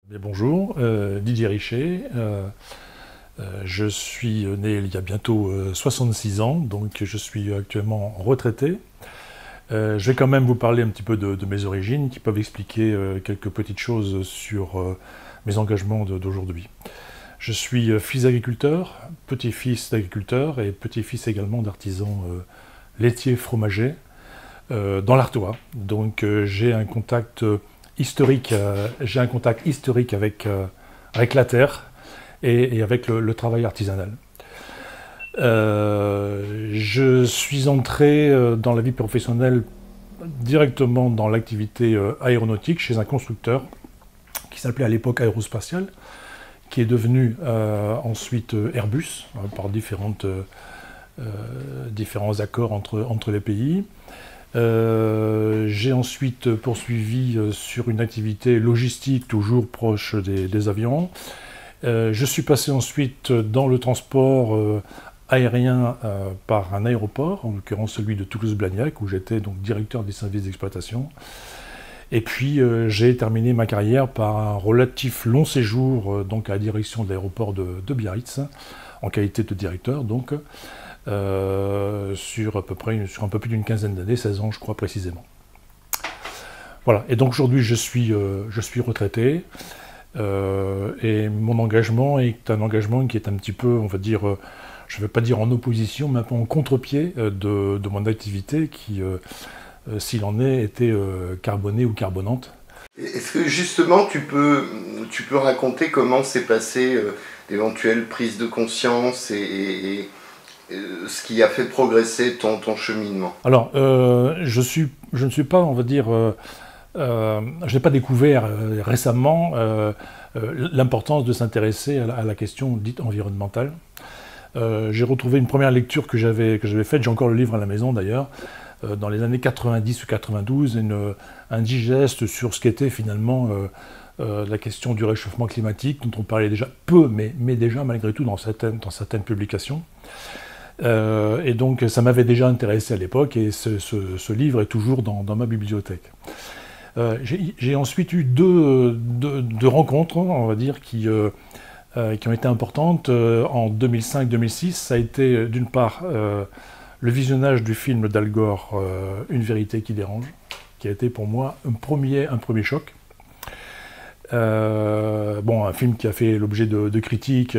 Bonjour, Didier Richet. Je suis né il y a bientôt 66 ans, donc je suis actuellement retraité. Je vais quand même vous parler un petit peu de mes origines, qui peuvent expliquer quelques petites choses sur mes engagements d'aujourd'hui. Je suis fils d'agriculteur, petit-fils d'agriculteur et petit-fils également d'artisan laitier fromager dans l'Artois. Donc j'ai un contact historique avec la terre et avec le travail artisanal. Je suis entré dans la vie professionnelle directement dans l'activité aéronautique chez un constructeur qui s'appelait à l'époque Aérospatial, qui est devenu ensuite Airbus par différents accords entre les pays. J'ai ensuite poursuivi sur une activité logistique toujours proche des avions. Je suis passé ensuite dans le transport aérien par un aéroport, en l'occurrence celui de Toulouse-Blagnac, où j'étais donc directeur des services d'exploitation. Et puis j'ai terminé ma carrière par un relatif long séjour donc à la direction de l'aéroport de Biarritz, en qualité de directeur donc. Sur un peu plus d'une quinzaine d'années, 16 ans je crois précisément. Voilà, et donc aujourd'hui je suis retraité, et mon engagement est un engagement qui est un petit peu, on va dire, je ne vais pas dire en opposition, mais un peu en contre-pied de mon activité qui, s'il en est, était carbonée ou carbonante. Est-ce que justement tu peux raconter comment s'est passée l'éventuelle prise de conscience et ce qui a fait progresser ton cheminement? Alors, je ne suis pas, on va dire, je n'ai pas découvert récemment l'importance de s'intéresser à la question dite environnementale. J'ai retrouvé une première lecture que j'avais faite, j'ai encore le livre à la maison d'ailleurs, dans les années 90 ou 92, un digeste sur ce qu'était finalement la question du réchauffement climatique, dont on parlait déjà peu, mais déjà malgré tout dans certaines publications. Et donc ça m'avait déjà intéressé à l'époque, et ce livre est toujours dans ma bibliothèque. J'ai ensuite eu deux rencontres, on va dire, qui ont été importantes en 2005-2006. Ça a été d'une part le visionnage du film d'Al Gore, Une vérité qui dérange, qui a été pour moi un premier choc. Un film qui a fait l'objet de critiques,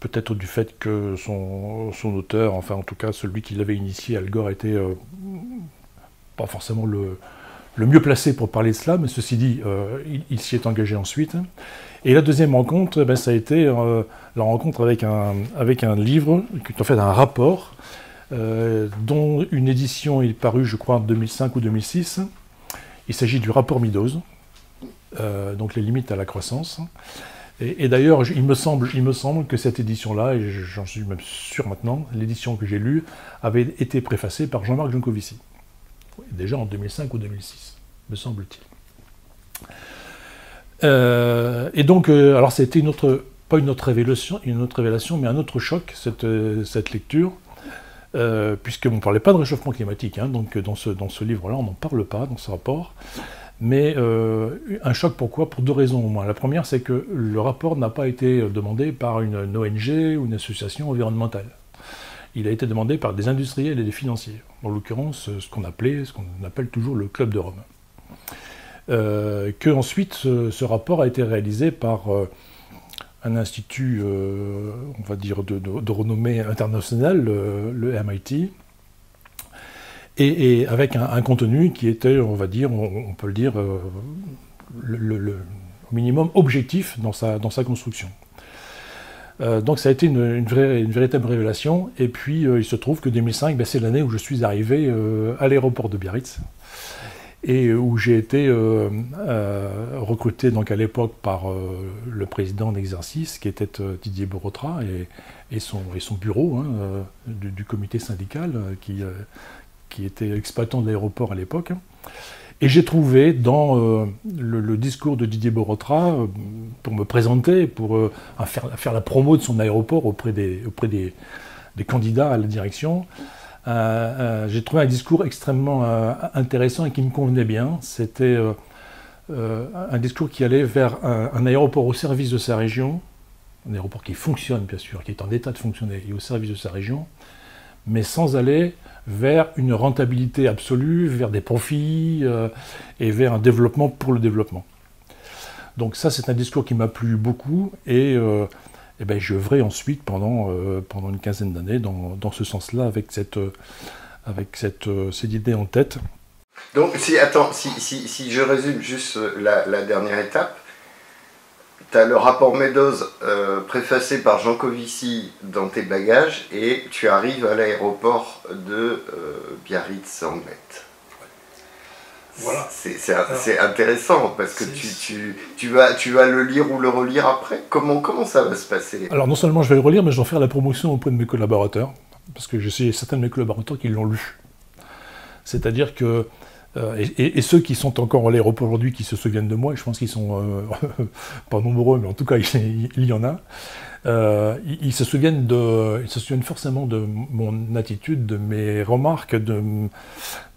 peut-être du fait que son auteur, enfin en tout cas celui qui l'avait initié, Al Gore, était pas forcément le mieux placé pour parler de cela, mais ceci dit, il s'y est engagé ensuite. Et la deuxième rencontre, ça a été la rencontre avec un livre, en fait un rapport, dont une édition est parue, je crois, en 2005 ou 2006. Il s'agit du rapport Meadows, donc les limites à la croissance. Et d'ailleurs, il me semble que cette édition-là, et j'en suis même sûr maintenant, l'édition que j'ai lue, avait été préfacée par Jean-Marc Jancovici. Déjà en 2005 ou 2006, me semble-t-il. Et donc, alors c'était pas une autre révélation, mais un autre choc, cette lecture, puisqu'on ne parlait pas de réchauffement climatique, hein, donc dans ce livre-là, on n'en parle pas, dans ce rapport. Mais un choc, pourquoi? Pour deux raisons au moins. La première, c'est que le rapport n'a pas été demandé par une ONG ou une association environnementale. Il a été demandé par des industriels et des financiers, en l'occurrence ce qu'on appelle toujours le Club de Rome. Ensuite, ce rapport a été réalisé par un institut, on va dire, de renommée internationale, le MIT, et avec un contenu qui était, on va dire, on peut le dire, le minimum objectif dans sa construction. Donc ça a été une véritable révélation, et puis il se trouve que 2005, c'est l'année où je suis arrivé à l'aéroport de Biarritz, et où j'ai été recruté donc à l'époque par le président en exercice, qui était Didier Borotra, et son bureau du comité syndical, qui était exploitant de l'aéroport à l'époque. Et j'ai trouvé dans le discours de Didier Borotra, pour me présenter, pour faire la promo de son aéroport auprès des candidats à la direction, j'ai trouvé un discours extrêmement intéressant et qui me convenait bien. C'était un discours qui allait vers un aéroport au service de sa région, un aéroport qui fonctionne bien sûr, qui est en état de fonctionner et au service de sa région, mais sans aller vers une rentabilité absolue, vers des profits et vers un développement pour le développement. Donc ça, c'est un discours qui m'a plu beaucoup et ben, je œuvrais ensuite pendant une quinzaine d'années dans ce sens-là, avec cette idée en tête. Donc, si je résume juste la dernière étape, tu as le rapport Meadows préfacé par Jean Covici dans tes bagages et tu arrives à l'aéroport de Biarritz-Anglet. Voilà. C'est intéressant parce que tu vas le lire ou le relire après. Comment ça va se passer? Alors non seulement je vais le relire, mais je vais en faire la promotion auprès de mes collaborateurs, parce que je sais certains de mes collaborateurs qui l'ont lu. C'est-à-dire que et ceux qui sont encore à l'aéroport aujourd'hui, qui se souviennent de moi, et je pense qu'ils sont pas nombreux, mais en tout cas il y en a, ils se souviennent forcément de mon attitude, de mes remarques, de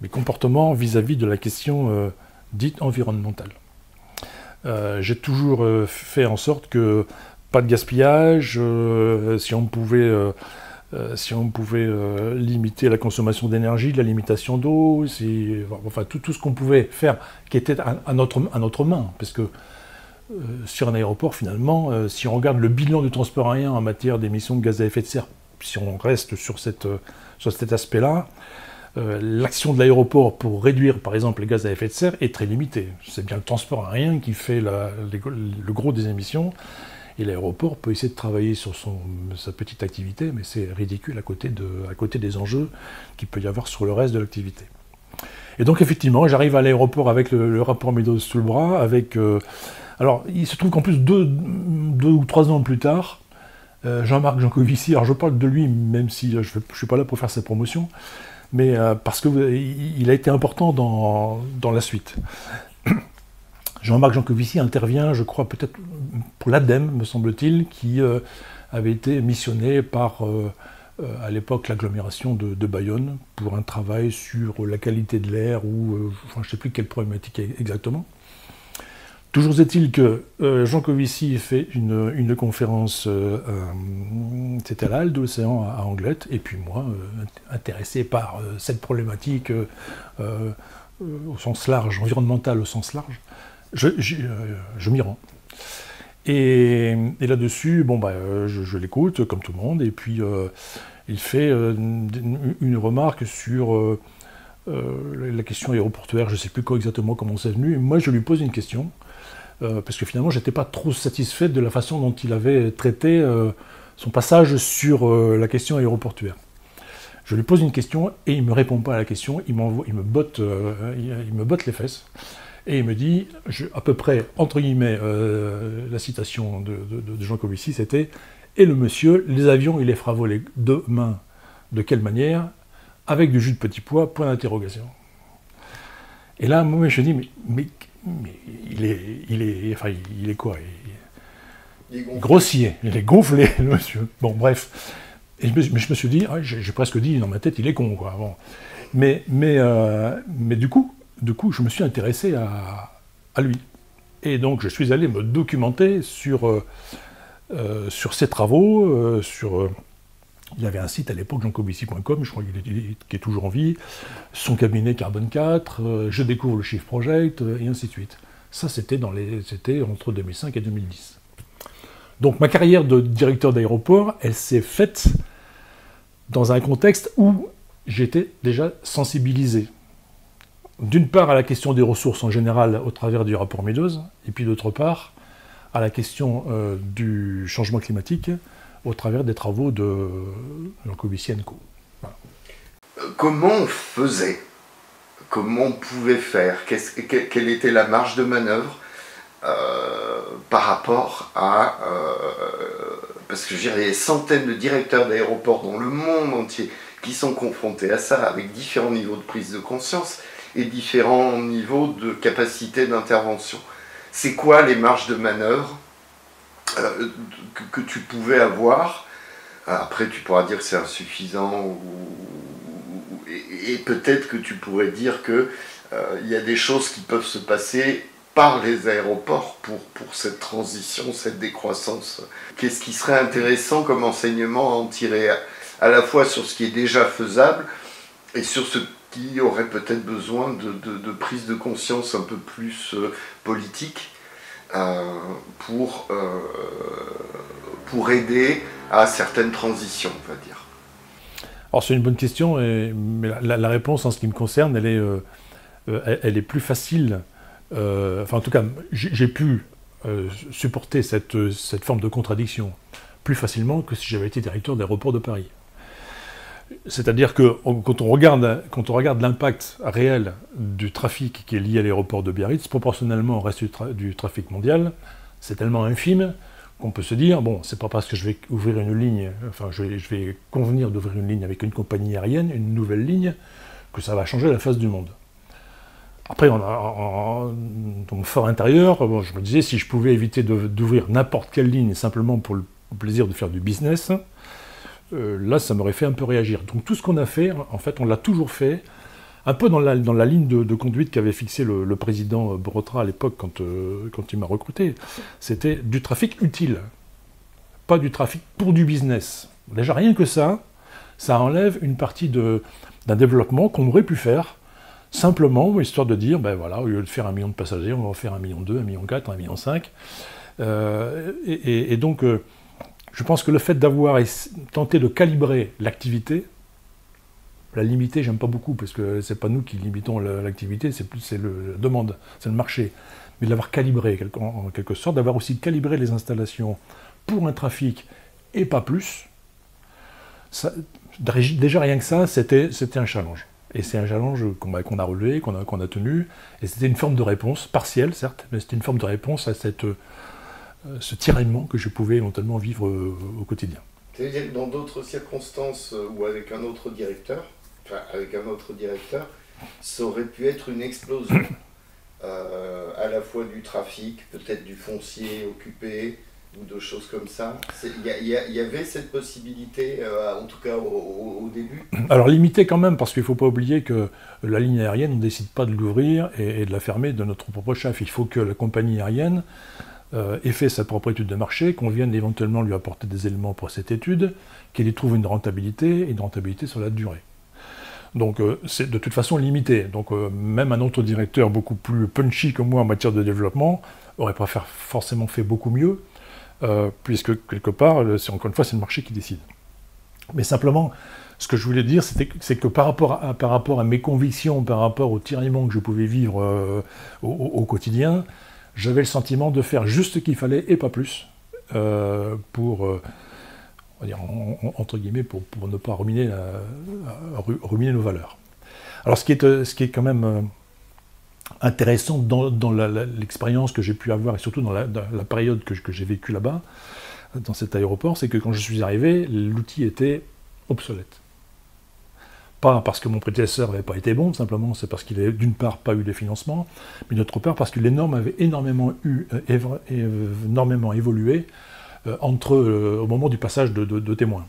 mes comportements vis-à-vis de la question dite environnementale. J'ai toujours fait en sorte que pas de gaspillage, si on pouvait limiter la consommation d'énergie, la limitation d'eau, enfin tout ce qu'on pouvait faire qui était à notre main. Parce que sur un aéroport, finalement, si on regarde le bilan du transport aérien en matière d'émissions de gaz à effet de serre, si on reste sur cet aspect-là, l'action de l'aéroport pour réduire, par exemple, les gaz à effet de serre est très limitée. C'est bien le transport aérien qui fait le gros des émissions. Et l'aéroport peut essayer de travailler sur sa petite activité, mais c'est ridicule à côté des enjeux qu'il peut y avoir sur le reste de l'activité. Et donc effectivement, j'arrive à l'aéroport avec le rapport Meadows sous le bras, alors il se trouve qu'en plus, deux ou 3 ans plus tard, Jean-Marc Jancovici, alors je parle de lui, même si je ne suis pas là pour faire sa promotion, mais parce qu'il a été important dans la suite. Jean-Marc Jancovici intervient, je crois, peut-être pour l'ADEME, me semble-t-il, qui avait été missionné par, à l'époque, l'agglomération de Bayonne, pour un travail sur la qualité de l'air, ou enfin, je ne sais plus quelle problématique exactement. Toujours est-il que Jancovici fait une conférence, c'était à la Halle de l'Océan à Anglet, et puis moi, intéressé par cette problématique au sens large, environnementale au sens large, je m'y rends. Et là-dessus, je l'écoute, comme tout le monde, et puis il fait une remarque sur la question aéroportuaire, je ne sais plus exactement comment c'est venu, et moi je lui pose une question, parce que finalement je n'étais pas trop satisfait de la façon dont il avait traité son passage sur la question aéroportuaire. Je lui pose une question, et il ne me répond pas à la question, il me botte les fesses. Et il me dit, à peu près, entre guillemets, la citation de Jean Covici, c'était « Et le monsieur, les avions, il les fera voler demain, de quelle manière? Avec du jus de petit pois, point d'interrogation. » Et là, moi, je dis, mais il est quoi? Il est grossier, il est gonflé, le monsieur. Bon, bref. Et je me suis dit, j'ai presque dit dans ma tête, il est con, quoi. Bon. Mais du coup, je me suis intéressé à lui. Et donc, je suis allé me documenter sur ses travaux, il y avait un site à l'époque, jeancovici.com, je crois qu'il est toujours en vie, son cabinet Carbone 4, je découvre le Shift Project, et ainsi de suite. Ça, c'était entre 2005 et 2010. Donc, ma carrière de directeur d'aéroport, elle s'est faite dans un contexte où j'étais déjà sensibilisé. D'une part à la question des ressources en général au travers du rapport Meadows, et puis d'autre part à la question du changement climatique au travers des travaux de Jancovici & Co. Voilà. Comment on faisait? Comment on pouvait faire? Quelle était la marge de manœuvre par rapport à... parce que il y a des centaines de directeurs d'aéroports dans le monde entier qui sont confrontés à ça, avec différents niveaux de prise de conscience et différents niveaux de capacité d'intervention. C'est quoi les marges de manœuvre que tu pouvais avoir? Après, tu pourras dire que c'est insuffisant, et peut-être que tu pourrais dire qu'il y a des choses qui peuvent se passer par les aéroports pour cette transition, cette décroissance. Qu'est-ce qui serait intéressant comme enseignement à en tirer à la fois sur ce qui est déjà faisable et sur ce qui aurait peut-être besoin de prise de conscience un peu plus politique pour aider à certaines transitions, on va dire. Alors c'est une bonne question, mais la réponse en ce qui me concerne, elle est plus facile. Enfin en tout cas, j'ai pu supporter cette forme de contradiction plus facilement que si j'avais été directeur d'aéroport de Paris. C'est-à-dire que quand on regarde l'impact réel du trafic qui est lié à l'aéroport de Biarritz, proportionnellement au reste du trafic mondial, c'est tellement infime qu'on peut se dire, bon, c'est pas parce que je vais ouvrir une ligne, enfin je vais convenir d'ouvrir une ligne avec une compagnie aérienne, une nouvelle ligne, que ça va changer la face du monde. Après, dans mon fort intérieur, bon, je me disais, si je pouvais éviter d'ouvrir n'importe quelle ligne simplement pour le plaisir de faire du business, là, ça m'aurait fait un peu réagir. Donc tout ce qu'on a fait, en fait, on l'a toujours fait, un peu dans la ligne de conduite qu'avait fixé le président Borotra à l'époque quand il m'a recruté. C'était du trafic utile, pas du trafic pour du business. Déjà, rien que ça enlève une partie d'un développement qu'on aurait pu faire simplement, histoire de dire, ben voilà, au lieu de faire 1 million de passagers, on va en faire 1,2 million, 1,4 million, 1,5 million. Et donc, je pense que le fait d'avoir tenté de calibrer l'activité, la limiter, j'aime pas beaucoup, parce que c'est pas nous qui limitons l'activité, c'est la demande, c'est le marché. Mais de l'avoir calibré, en quelque sorte, d'avoir aussi calibré les installations pour un trafic et pas plus, déjà rien que ça, c'était un challenge. Et c'est un challenge qu'on a relevé, qu'on a tenu, et c'était une forme de réponse, partielle certes, mais c'était une forme de réponse à ce tiraillement que je pouvais éventuellement vivre au quotidien. C'est-à-dire que dans d'autres circonstances ou avec un autre directeur, ça aurait pu être une explosion à la fois du trafic, peut-être du foncier occupé, ou de choses comme ça. Il y avait cette possibilité, en tout cas au début. Alors limité quand même, parce qu'il ne faut pas oublier que la ligne aérienne, on ne décide pas de l'ouvrir et de la fermer de notre propre chef. Il faut que la compagnie aérienne ait fait sa propre étude de marché, qu'on vienne éventuellement lui apporter des éléments pour cette étude, qu'elle y trouve une rentabilité sur la durée. Donc c'est de toute façon limité. Donc même un autre directeur beaucoup plus punchy que moi en matière de développement aurait pas forcément fait beaucoup mieux, puisque quelque part, encore une fois, c'est le marché qui décide. Mais simplement, ce que je voulais dire, c'est que par rapport à mes convictions, par rapport au tiraillement que je pouvais vivre au quotidien, j'avais le sentiment de faire juste ce qu'il fallait et pas plus, pour, on va dire, entre guillemets, pour ne pas ruminer nos valeurs. Alors ce qui est quand même intéressant dans l'expérience que j'ai pu avoir, et surtout dans la période que j'ai vécue là-bas, dans cet aéroport, c'est que quand je suis arrivé, l'outil était obsolète. Pas parce que mon prédécesseur n'avait pas été bon, simplement c'est parce qu'il n'avait d'une part pas eu les financements, mais d'autre part parce que les normes avaient énormément évolué au moment du passage de témoins.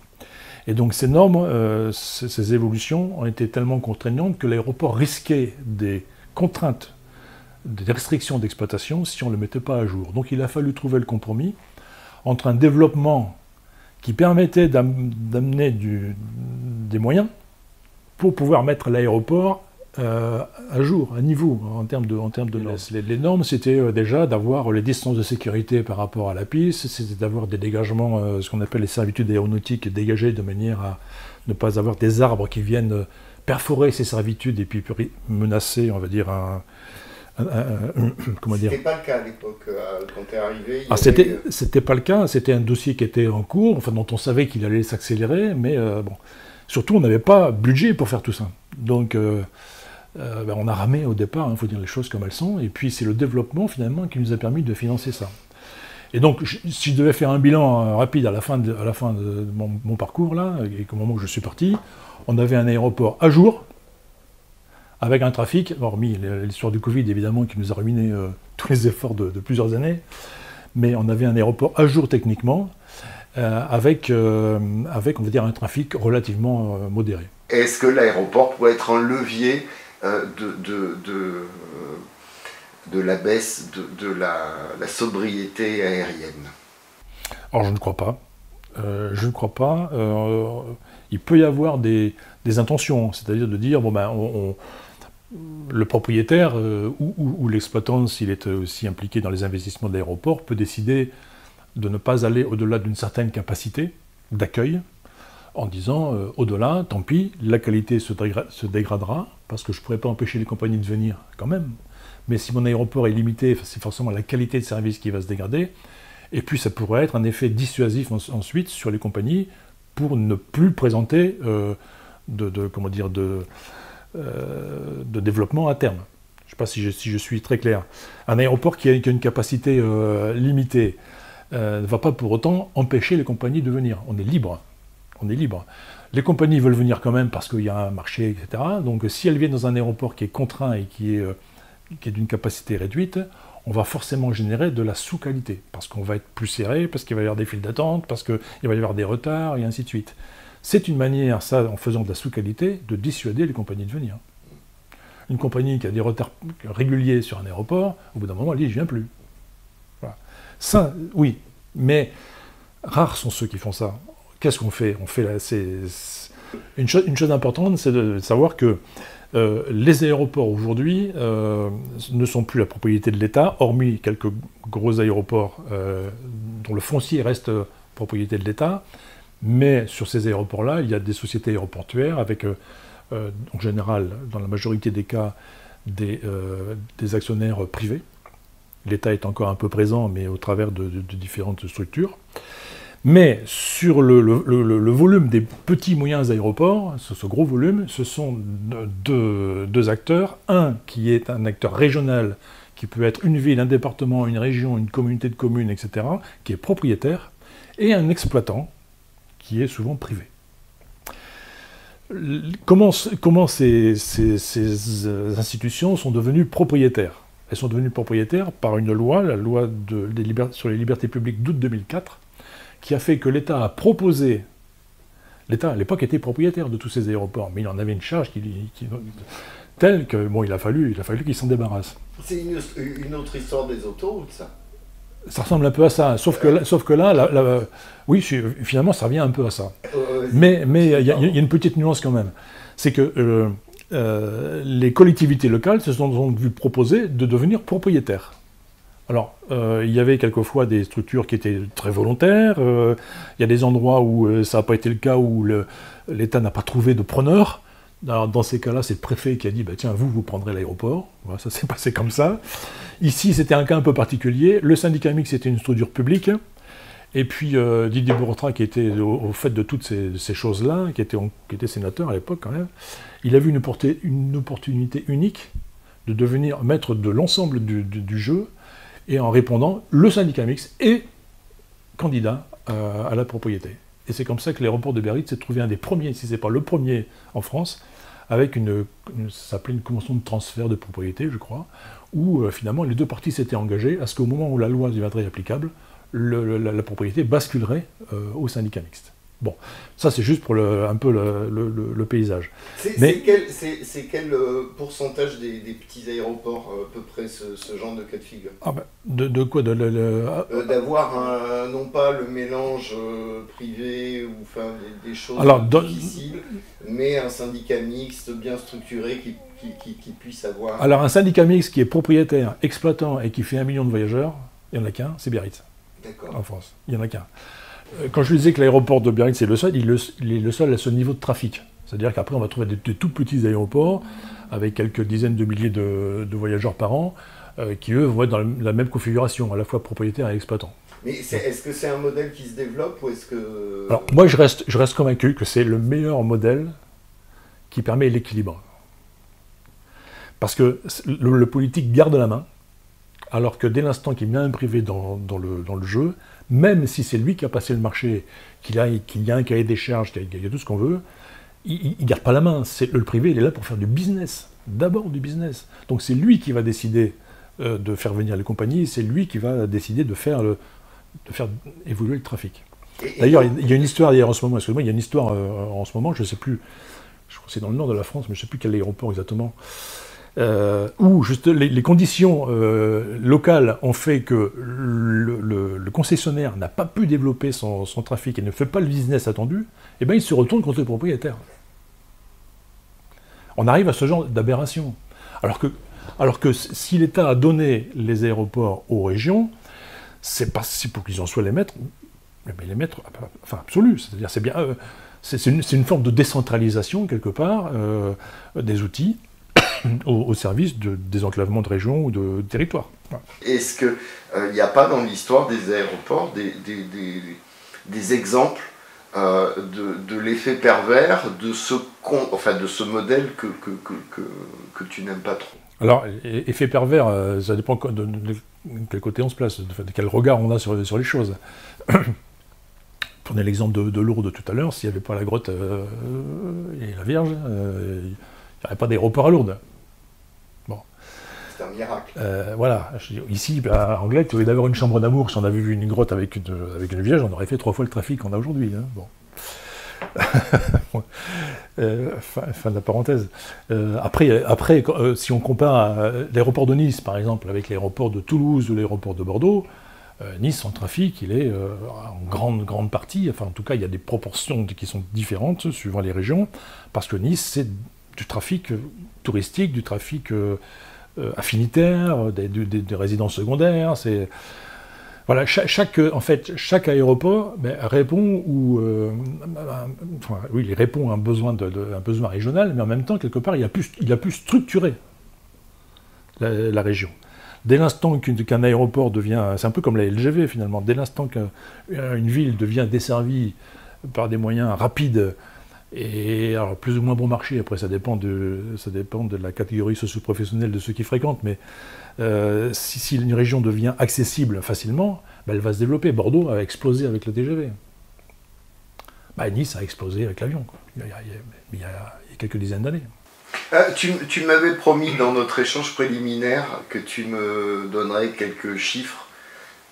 Et donc ces normes, ces évolutions ont été tellement contraignantes que l'aéroport risquait des contraintes, des restrictions d'exploitation si on ne le mettait pas à jour. Donc il a fallu trouver le compromis entre un développement qui permettait d'amener des moyens pour pouvoir mettre l'aéroport à jour, à niveau, en termes de normes. Les normes, c'était déjà d'avoir les distances de sécurité par rapport à la piste, c'était d'avoir des dégagements, ce qu'on appelle les servitudes aéronautiques dégagées, de manière à ne pas avoir des arbres qui viennent perforer ces servitudes et puis menacer, on va dire, comment dire. C'était pas le cas à l'époque, quand tu es arrivé. C'était pas le cas, c'était un dossier qui était en cours, enfin, dont on savait qu'il allait s'accélérer, mais bon. Surtout, on n'avait pas budget pour faire tout ça. Donc, on a ramé au départ, il faut dire les choses comme elles sont, et puis c'est le développement, finalement, qui nous a permis de financer ça. Et donc, si je devais faire un bilan rapide à la fin de mon parcours, là, et au moment où je suis parti, on avait un aéroport à jour, avec un trafic, hormis l'histoire du Covid, évidemment, qui nous a ruiné tous les efforts de plusieurs années, mais on avait un aéroport à jour techniquement, avec, on va dire, un trafic relativement modéré. de la baisse de la sobriété aérienne? Alors je ne crois pas. Je ne crois pas. Il peut y avoir des intentions, c'est-à-dire de dire, bon ben, le propriétaire ou l'exploitant, s'il est aussi impliqué dans les investissements de l'aéroport, peut décider de ne pas aller au-delà d'une certaine capacité d'accueil, en disant, au-delà, tant pis, la qualité se dégradera, parce que je ne pourrais pas empêcher les compagnies de venir quand même. Mais si mon aéroport est limité, c'est forcément la qualité de service qui va se dégrader. Et puis ça pourrait être un effet dissuasif ensuite sur les compagnies pour ne plus présenter de développement à terme. Je ne sais pas si je suis très clair. Un aéroport qui a une capacité limitée ne va pas pour autant empêcher les compagnies de venir. On est libre. On est libre. Les compagnies veulent venir quand même parce qu'il y a un marché, etc. Donc si elles viennent dans un aéroport qui est contraint et qui est d'une capacité réduite, on va forcément générer de la sous-qualité, parce qu'on va être plus serré, parce qu'il va y avoir des files d'attente, parce qu'il va y avoir des retards, et ainsi de suite. C'est une manière, ça, en faisant de la sous-qualité, de dissuader les compagnies de venir. Une compagnie qui a des retards réguliers sur un aéroport, au bout d'un moment, elle dit « je viens plus ». Voilà. Ça, oui, mais rares sont ceux qui font ça. Qu'est-ce qu'on fait? Une chose importante, c'est de savoir que les aéroports aujourd'hui ne sont plus la propriété de l'État, hormis quelques gros aéroports dont le foncier reste propriété de l'État, mais sur ces aéroports-là, il y a des sociétés aéroportuaires avec, en général, dans la majorité des cas, des actionnaires privés. L'État est encore un peu présent, mais au travers de différentes structures. Mais sur le volume des petits moyens aéroports, ce gros volume, ce sont deux acteurs. Un qui est un acteur régional, qui peut être une ville, un département, une région, une communauté de communes, etc., qui est propriétaire, et un exploitant, qui est souvent privé. Comment ces institutions sont devenues propriétaires? Elles sont devenues propriétaires par une loi, la loi sur les libertés publiques d'août 2004, qui a fait que l'État a proposé... L'État, à l'époque, était propriétaire de tous ces aéroports, mais il en avait une charge telle que, bon, il a fallu qu'il s'en débarrasse. C'est une autre histoire des autoroutes, ça. Ça ressemble un peu à ça, sauf que là, oui, finalement, ça revient un peu à ça. Mais il y a une petite nuance quand même. C'est que les collectivités locales se sont vues proposer de devenir propriétaires. Alors, il y avait quelquefois des structures qui étaient très volontaires, il y a des endroits où ça n'a pas été le cas, où l'État n'a pas trouvé de preneur. Alors, dans ces cas-là, c'est le préfet qui a dit bah, « tiens, vous prendrez l'aéroport ». Voilà, ça s'est passé comme ça. Ici, c'était un cas un peu particulier. Le syndicat mixte était une structure publique. Et puis, Didier Bourtra, qui était au fait de toutes ces choses-là, qui était sénateur à l'époque quand même, il a vu une opportunité unique de devenir maître de l'ensemble du jeu, et en répondant, le syndicat mixte est candidat à la propriété. Et c'est comme ça que l'aéroport de Biarritz s'est trouvé un des premiers, si ce n'est pas le premier en France, avec ça s'appelait une convention de transfert de propriété, je crois, où finalement les deux parties s'étaient engagées à ce qu'au moment où la loi deviendrait applicable, la propriété basculerait au syndicat mixte. Bon, ça c'est juste pour un peu le paysage. C'est quel pourcentage des petits aéroports, à peu près, ce genre de cas de figure? Ah ben, de quoi d'avoir non pas le mélange privé ou enfin des choses difficiles, mais un syndicat mixte bien structuré qui puisse avoir... Alors un syndicat mixte qui est propriétaire, exploitant et qui fait 1 million de voyageurs, il n'y en a qu'un, c'est Biarritz. D'accord. En France, il n'y en a qu'un. Quand je disais que l'aéroport de Biarritz est le seul, il est le seul à ce niveau de trafic. C'est-à-dire qu'après, on va trouver des tout petits aéroports avec quelques dizaines de milliers de voyageurs par an qui, eux, vont être dans la même configuration, à la fois propriétaire et exploitant. Mais est-ce que c'est un modèle qui se développe ou est-ce que... Alors, moi, je reste convaincu que c'est le meilleur modèle qui permet l'équilibre. Parce que le politique garde la main, alors que dès l'instant qu'il met un privé dans le jeu, même si c'est lui qui a passé le marché, qu'il y a un cahier des charges, qu'il y a tout ce qu'on veut, il ne garde pas la main. Le privé, il est là pour faire du business, d'abord du business. Donc c'est lui qui va décider de faire venir les compagnies, c'est lui qui va décider de faire évoluer le trafic. D'ailleurs, il y a une histoire en ce moment, excusez-moi, il y a une histoire en ce moment, je ne sais plus, je crois que c'est dans le nord de la France, mais je ne sais plus quel aéroport exactement, où juste les conditions locales ont fait que le concessionnaire n'a pas pu développer son trafic et ne fait pas le business attendu, eh bien il se retourne contre le propriétaire. On arrive à ce genre d'aberration. Alors que si l'État a donné les aéroports aux régions, c'est pas pour qu'ils en soient les maîtres, mais les maîtres, enfin absolus. C'est-à-dire c'est bien, c'est une forme de décentralisation quelque part des outils au service de désenclavement de régions ou de territoires. Voilà. Est-ce qu'il n'y a pas dans l'histoire des aéroports des exemples de l'effet pervers de ce modèle que tu n'aimes pas trop? Alors, effet pervers, ça dépend de quel côté on se place, de quel regard on a sur les choses. Prenez l'exemple de Lourdes tout à l'heure, s'il n'y avait pas la grotte et la Vierge, il n'y aurait pas d'aéroport à Lourdes. Bon. C'est un miracle. Voilà. Ici, à Anglette, au lieu d'avoir une chambre d'amour, si on avait vu une grotte avec une Vierge, on aurait fait 3 fois le trafic qu'on a aujourd'hui. Hein. Bon. Fin de la parenthèse. Après, si on compare l'aéroport de Nice, par exemple, avec l'aéroport de Toulouse ou l'aéroport de Bordeaux, Nice, son trafic, il est en grande partie, enfin en tout cas, il y a des proportions qui sont différentes suivant les régions, parce que Nice, c'est du trafic touristique, du trafic affinitaire, des résidences secondaires, c'est... Voilà, chaque aéroport répond il répond à un besoin régional, mais en même temps, quelque part, il a pu structurer la région. Dès l'instant qu'un aéroport devient... C'est un peu comme la LGV, finalement. Dès l'instant qu'une ville devient desservie par des moyens rapides, et alors plus ou moins bon marché, après ça dépend de la catégorie socio-professionnelle de ceux qui fréquentent, mais si une région devient accessible facilement, elle va se développer. Bordeaux a explosé avec le TGV. Nice a explosé avec l'avion, il y a quelques dizaines d'années. Tu m'avais promis dans notre échange préliminaire que tu me donnerais quelques chiffres,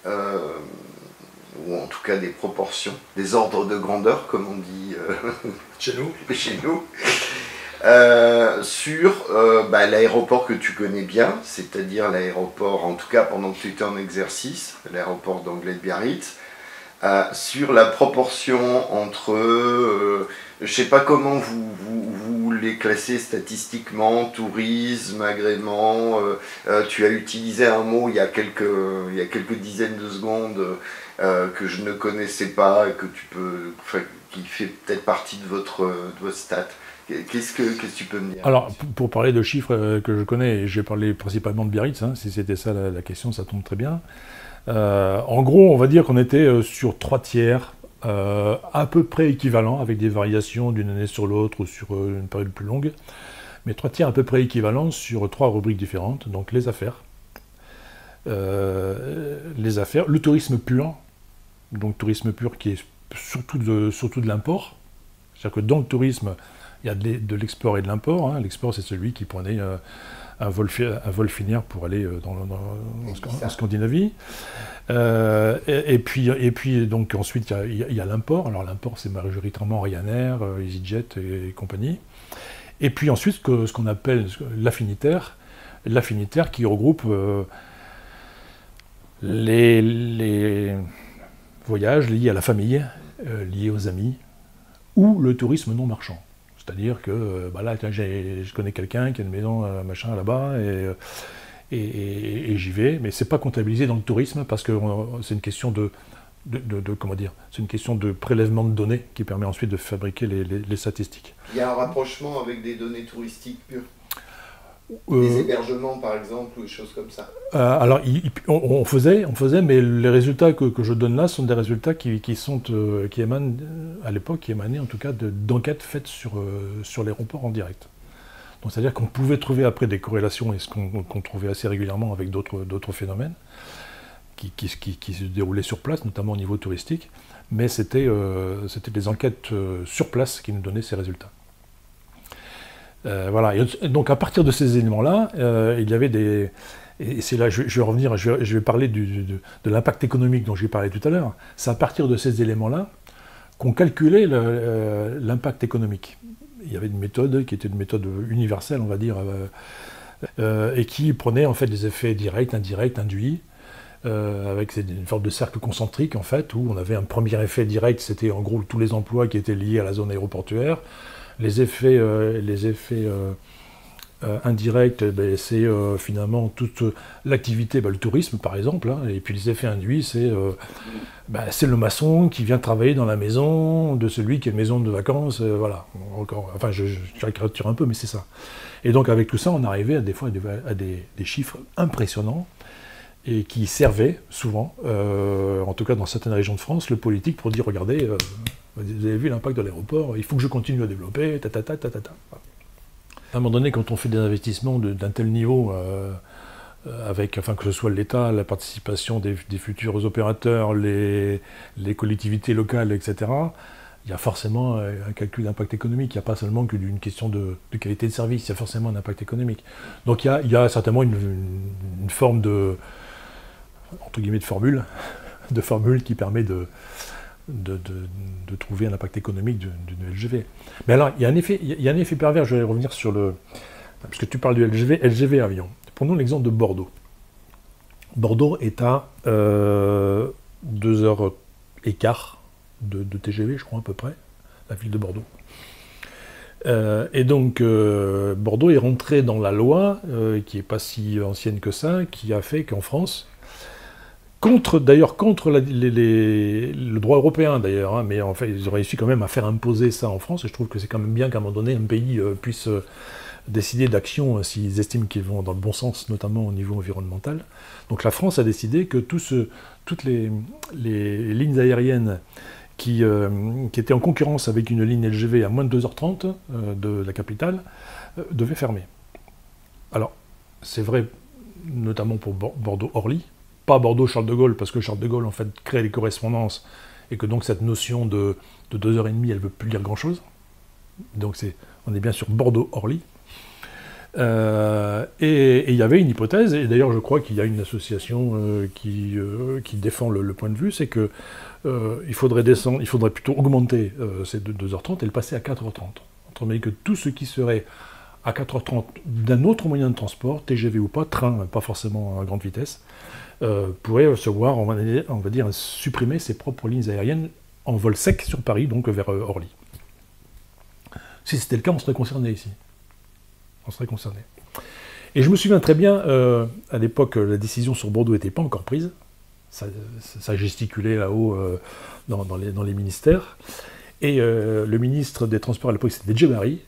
ou en tout cas des proportions, des ordres de grandeur, comme on dit chez nous. Sur l'aéroport que tu connais bien, c'est-à-dire l'aéroport, en tout cas pendant que tu étais en exercice, l'aéroport d'Anglet-Biarritz, sur la proportion entre, je ne sais pas comment vous les classez statistiquement, tourisme, agrément, tu as utilisé un mot il y a quelques dizaines de secondes que je ne connaissais pas, et qui fait peut-être partie de votre stat. Qu'est-ce que tu peux me dire? Alors, pour parler de chiffres que je connais, et j'ai parlé principalement de Biarritz, si c'était ça la question, ça tombe très bien. En gros, on va dire qu'on était sur 3 tiers, à peu près équivalents, avec des variations d'une année sur l'autre ou sur une période plus longue, mais 3 tiers à peu près équivalents sur 3 rubriques différentes, donc les affaires, le tourisme pur, donc tourisme pur qui est surtout de l'import, c'est-à-dire que dans le tourisme, il y a de l'export et de l'import. L'export, c'est celui qui prenait un vol Finnair pour aller en Scandinavie. Et puis donc ensuite, il y a l'import. Alors l'import, c'est majoritairement Ryanair, EasyJet et compagnie. Et puis ensuite, ce qu'on appelle l'affinitaire qui regroupe les voyages liés à la famille, liés aux amis, ou le tourisme non marchand. C'est-à-dire que je connais quelqu'un qui a une maison machin là-bas et j'y vais, mais c'est pas comptabilisé dans le tourisme parce que c'est une question c'est une question de prélèvement de données qui permet ensuite de fabriquer les statistiques. Il y a un rapprochement avec des données touristiques pures. Des hébergements par exemple ou des choses comme ça. Alors on faisait, mais les résultats que je donne là sont des résultats qui émanent à l'époque, qui émanaient en tout cas d'enquêtes faites sur l'aéroport en direct. Donc c'est-à-dire qu'on pouvait trouver après des corrélations, et ce qu'on trouvait assez régulièrement avec d'autres phénomènes qui se déroulaient sur place, notamment au niveau touristique, mais c'était des enquêtes sur place qui nous donnaient ces résultats. Voilà. Et donc à partir de ces éléments-là, il y avait des... Et c'est là, je vais revenir, je vais parler de l'impact économique dont j'ai parlé tout à l'heure. C'est à partir de ces éléments-là qu'on calculait l'impact économique. Il y avait une méthode qui était une méthode universelle, on va dire, et qui prenait en fait des effets directs, indirects, induits, avec une forme de cercle concentrique en fait, où on avait un premier effet direct, c'était en gros tous les emplois qui étaient liés à la zone aéroportuaire. Les effets indirects, c'est finalement toute l'activité, le tourisme par exemple, hein, et puis les effets induits, c'est le maçon qui vient travailler dans la maison de celui qui a une maison de vacances, voilà. Encore, enfin, je caricature un peu, mais c'est ça. Et donc avec tout ça, on arrivait des fois à des chiffres impressionnants, et qui servaient souvent, en tout cas dans certaines régions de France, le politique pour dire, regardez, vous avez vu l'impact de l'aéroport, il faut que je continue à développer, Voilà. À un moment donné, quand on fait des investissements d'un tel niveau, avec, que ce soit l'État, la participation des futurs opérateurs, les collectivités locales, etc., il y a forcément un calcul d'impact économique. Il n'y a pas seulement qu'une question de qualité de service, il y a forcément un impact économique. Donc il y a certainement une forme de, entre guillemets, de formule qui permet de trouver un impact économique d'une LGV. Mais alors, il y a un effet pervers, je vais revenir sur parce que tu parles du LGV avion. Prenons l'exemple de Bordeaux. Bordeaux est à 2h15 de TGV, je crois, à peu près, la ville de Bordeaux. Et donc, Bordeaux est rentré dans la loi, qui n'est pas si ancienne que ça, qui a fait qu'en France, contre le droit européen d'ailleurs, hein, mais en fait ils ont réussi quand même à faire imposer ça en France, et je trouve que c'est quand même bien qu'à un moment donné un pays puisse décider d'actions s'ils estiment qu'ils vont dans le bon sens, notamment au niveau environnemental. Donc la France a décidé que toutes les lignes aériennes qui étaient en concurrence avec une ligne LGV à moins de 2h30 de la capitale devaient fermer. Alors c'est vrai notamment pour Bordeaux-Orly, pas Bordeaux-Charles de Gaulle, parce que Charles de Gaulle, en fait, crée les correspondances, et que donc cette notion de 2h30, elle ne veut plus dire grand-chose. Donc on est bien sur Bordeaux-Orly. Et il y avait une hypothèse, et d'ailleurs je crois qu'il y a une association qui défend le point de vue, c'est que il faudrait plutôt augmenter ces 2h30 et le passer à 4h30. Autrement dit que tout ce qui serait à 4h30 d'un autre moyen de transport, TGV ou pas, train, pas forcément à grande vitesse, pourrait se voir, on va dire, supprimer ses propres lignes aériennes en vol sec sur Paris, donc vers Orly. Si c'était le cas, on serait concerné ici. On serait concerné. Et je me souviens très bien, à l'époque, la décision sur Bordeaux n'était pas encore prise. Ça gesticulait là-haut dans les ministères. Et le ministre des Transports à l'époque, c'était Djebari.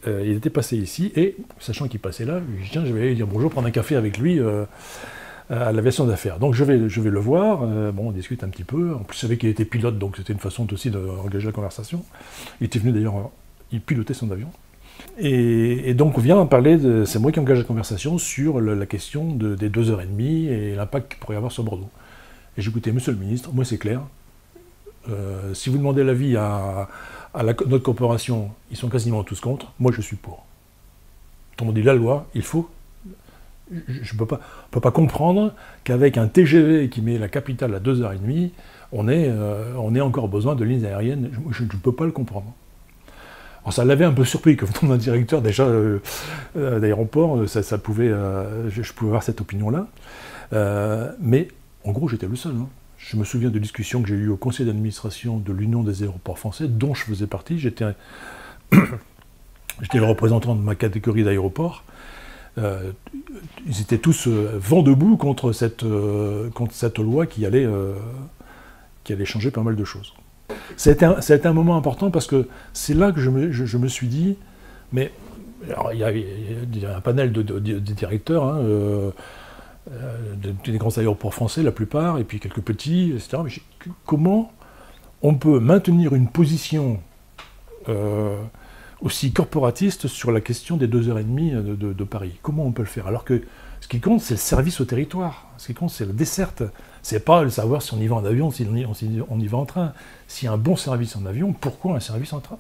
Il était passé ici, et sachant qu'il passait là, je dis tiens, je vais aller dire bonjour, prendre un café avec lui à l'aviation d'affaires. Donc je vais le voir, on discute un petit peu. En plus, je savais qu'il était pilote, donc c'était une façon aussi d'engager la conversation. Il était venu d'ailleurs, il pilotait son avion. Et donc on vient parler, c'est moi qui engage la conversation sur la question des 2h30 et l'impact qu'il pourrait y avoir sur Bordeaux. Et j'ai écouté, monsieur le ministre, moi c'est clair, si vous demandez l'avis à notre corporation, ils sont quasiment tous contre, moi je suis pour. Autrement dit, la loi, il faut. Je ne peux pas comprendre qu'avec un TGV qui met la capitale à 2h30, on ait encore besoin de lignes aériennes. Je ne peux pas le comprendre. Alors ça l'avait un peu surpris que venant d'un directeur déjà d'aéroport, je pouvais avoir cette opinion-là. Mais en gros, j'étais le seul. Hein. Je me souviens de discussions que j'ai eues au conseil d'administration de l'Union des aéroports français, dont je faisais partie. J'étais le représentant de ma catégorie d'aéroports. Ils étaient tous vent debout contre cette loi qui allait changer pas mal de choses. C'était un moment important parce que c'est là que je me suis dit, mais alors, il y a un panel de directeurs, hein, des grands aéroports français, la plupart, et puis quelques petits, etc. Mais comment on peut maintenir une position aussi corporatiste sur la question des 2h30 de Paris? Comment on peut le faire? Alors que ce qui compte, c'est le service au territoire. Ce qui compte, c'est la desserte. C'est pas le savoir si on y va en avion, si on y va en train. S'il y a un bon service en avion, pourquoi un service en train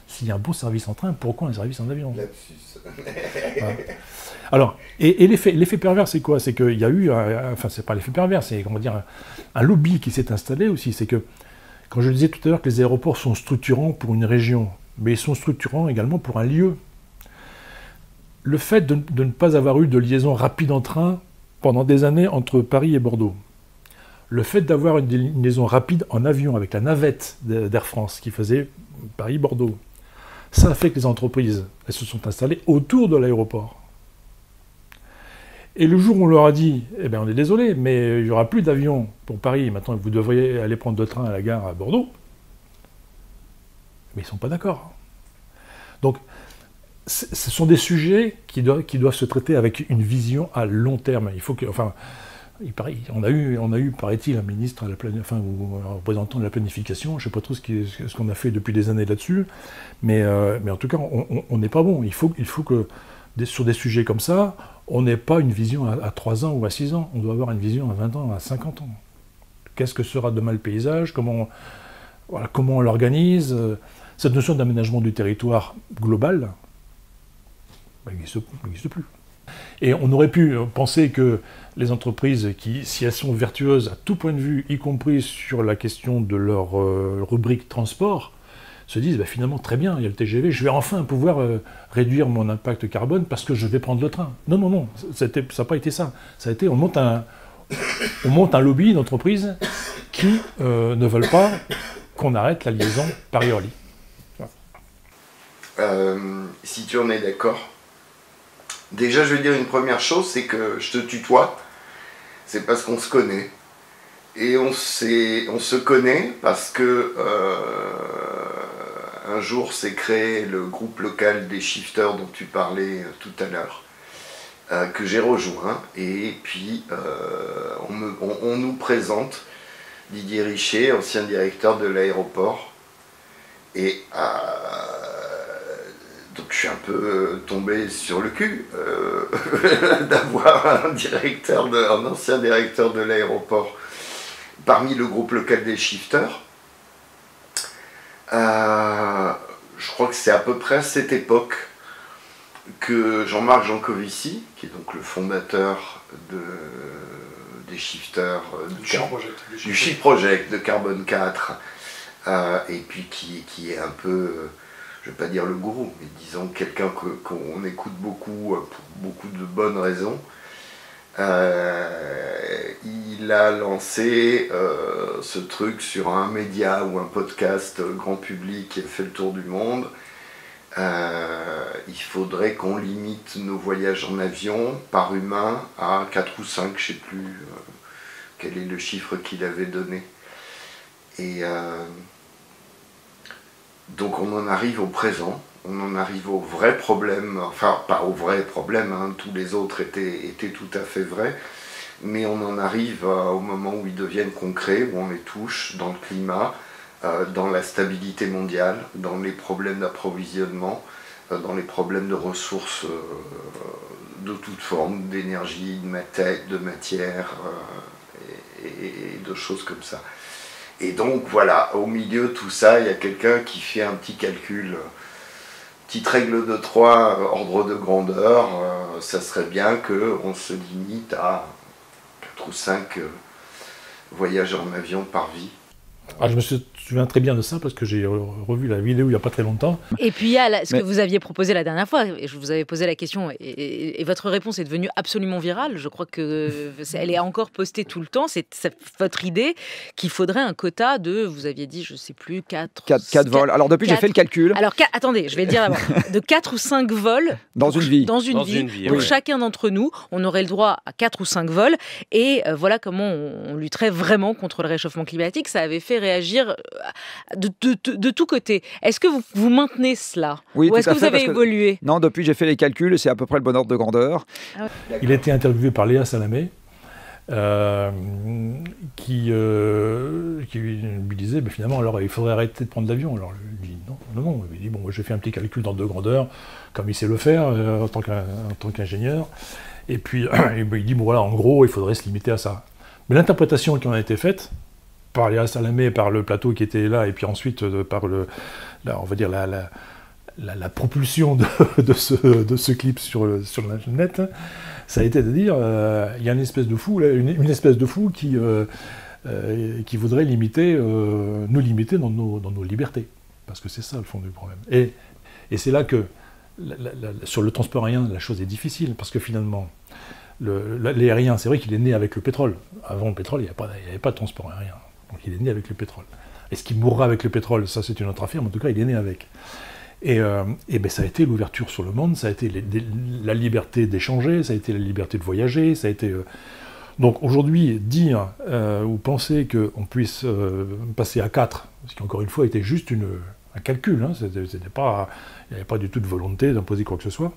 s'il y a un bon service en train, pourquoi un service en avion? Voilà. Alors, et l'effet pervers, c'est quoi? C'est qu'il y a eu, enfin, c'est pas l'effet pervers, c'est, comment dire, un lobby qui s'est installé aussi. C'est que, quand je disais tout à l'heure que les aéroports sont structurants pour une région, mais ils sont structurants également pour un lieu. le fait de ne pas avoir eu de liaison rapide en train pendant des années entre Paris et Bordeaux, le fait d'avoir une liaison rapide en avion avec la navette d'Air France qui faisait Paris-Bordeaux, ça a fait que les entreprises elles se sont installées autour de l'aéroport. Et le jour où on leur a dit « Eh bien, on est désolé, mais il n'y aura plus d'avion pour Paris, maintenant vous devriez aller prendre le train à la gare à Bordeaux », mais ils ne sont pas d'accord. Donc, ce sont des sujets qui doivent se traiter avec une vision à long terme. Il faut que, enfin, on a eu, paraît-il, un ministre, ou un représentant de la planification. Je ne sais pas trop ce qu'on a fait depuis des années là-dessus, mais en tout cas, on n'est pas bon. Il faut que, sur des sujets comme ça, on n'ait pas une vision à 3 ans ou à 6 ans. On doit avoir une vision à 20 ans, à 50 ans. Qu'est-ce que sera demain le paysage ? Comment on l'organise ? Cette notion d'aménagement du territoire global n'existe plus. Et on aurait pu penser que les entreprises, si elles sont vertueuses à tout point de vue, y compris sur la question de leur rubrique transport, se disent finalement très bien, il y a le TGV, je vais enfin pouvoir réduire mon impact carbone parce que je vais prendre le train. Non, ça n'a pas été ça. Ça a été, on monte un lobby d'entreprises qui ne veulent pas qu'on arrête la liaison Paris-Orly. Si tu en es d'accord, déjà je vais dire une première chose, c'est que je te tutoie, c'est parce qu'on se connaît. Et on se connaît parce que un jour s'est créé le groupe local des shifters dont tu parlais tout à l'heure, que j'ai rejoint, et puis on nous présente Didier Richet, ancien directeur de l'aéroport, et donc je suis un peu tombé sur le cul d'avoir un ancien directeur de l'aéroport parmi le groupe local des shifters. Je crois que c'est à peu près à cette époque que Jean-Marc Jancovici, qui est donc le fondateur des shifters, du Shift Project de Carbone 4, et puis qui est un peu, je ne vais pas dire le gourou, mais disons quelqu'un qu'on écoute beaucoup pour beaucoup de bonnes raisons. Il a lancé ce truc sur un média ou un podcast grand public qui a fait le tour du monde. Il faudrait qu'on limite nos voyages en avion par humain à 4 ou 5, je ne sais plus quel est le chiffre qu'il avait donné. Et donc on en arrive au présent, on en arrive au vrai problème, enfin pas au vrai problème, hein, tous les autres étaient tout à fait vrais, mais on en arrive au moment où ils deviennent concrets, où on les touche dans le climat, dans la stabilité mondiale, dans les problèmes d'approvisionnement, dans les problèmes de ressources de toute forme, d'énergie, de matière et de choses comme ça. Et donc voilà, au milieu de tout ça, il y a quelqu'un qui fait un petit calcul, petite règle de 3, ordre de grandeur, ça serait bien qu'on se limite à 4 ou 5 voyages en avion par vie. Ah, je me souviens très bien de ça parce que j'ai revu la vidéo il n'y a pas très longtemps. Et puis il y a ce que vous aviez proposé la dernière fois, et je vous avais posé la question, et votre réponse est devenue absolument virale. Je crois qu'elle est encore postée tout le temps. C'est votre idée qu'il faudrait un quota de, vous aviez dit, je ne sais plus, 4 vols. Alors depuis, j'ai fait le calcul. Alors attendez, je vais dire d'abord, de 4 ou 5 vols dans une vie. Dans une vie. Pour chacun d'entre nous, on aurait le droit à 4 ou 5 vols. Et voilà comment on lutterait vraiment contre le réchauffement climatique. Ça avait fait réagir de tous côtés. Est-ce que vous maintenez cela? Oui, ou est-ce que vous avez évolué? Non, depuis j'ai fait les calculs et c'est à peu près le bon ordre de grandeur. Il a été interviewé par Léa Salamé, qui lui disait finalement alors il faudrait arrêter de prendre l'avion. Alors il dit non. Il dit bon, j'ai fait un petit calcul d'ordre de grandeur, comme il sait le faire en tant qu'ingénieur. Et puis il dit bon voilà, en gros il faudrait se limiter à ça. Mais l'interprétation qui en a été faite par Léa Salamé, par le plateau qui était là, et puis ensuite par on va dire la propulsion de ce clip sur le net, ça a été de dire il y a une espèce de fou, une espèce de fou qui voudrait nous limiter dans nos libertés. Parce que c'est ça le fond du problème. Et c'est là que sur le transport aérien, la chose est difficile, parce que finalement, l'aérien, c'est vrai qu'il est né avec le pétrole. Avant le pétrole, il n'y avait pas de transport aérien. Donc il est né avec le pétrole. Est-ce qu'il mourra avec le pétrole? Ça, c'est une autre affaire, mais en tout cas, il est né avec. Et ben, ça a été l'ouverture sur le monde, ça a été la liberté d'échanger, ça a été la liberté de voyager, ça a été... Donc aujourd'hui, dire ou penser qu'on puisse passer à 4, ce qui encore une fois était juste un calcul, hein, il n'y avait pas du tout de volonté d'imposer quoi que ce soit,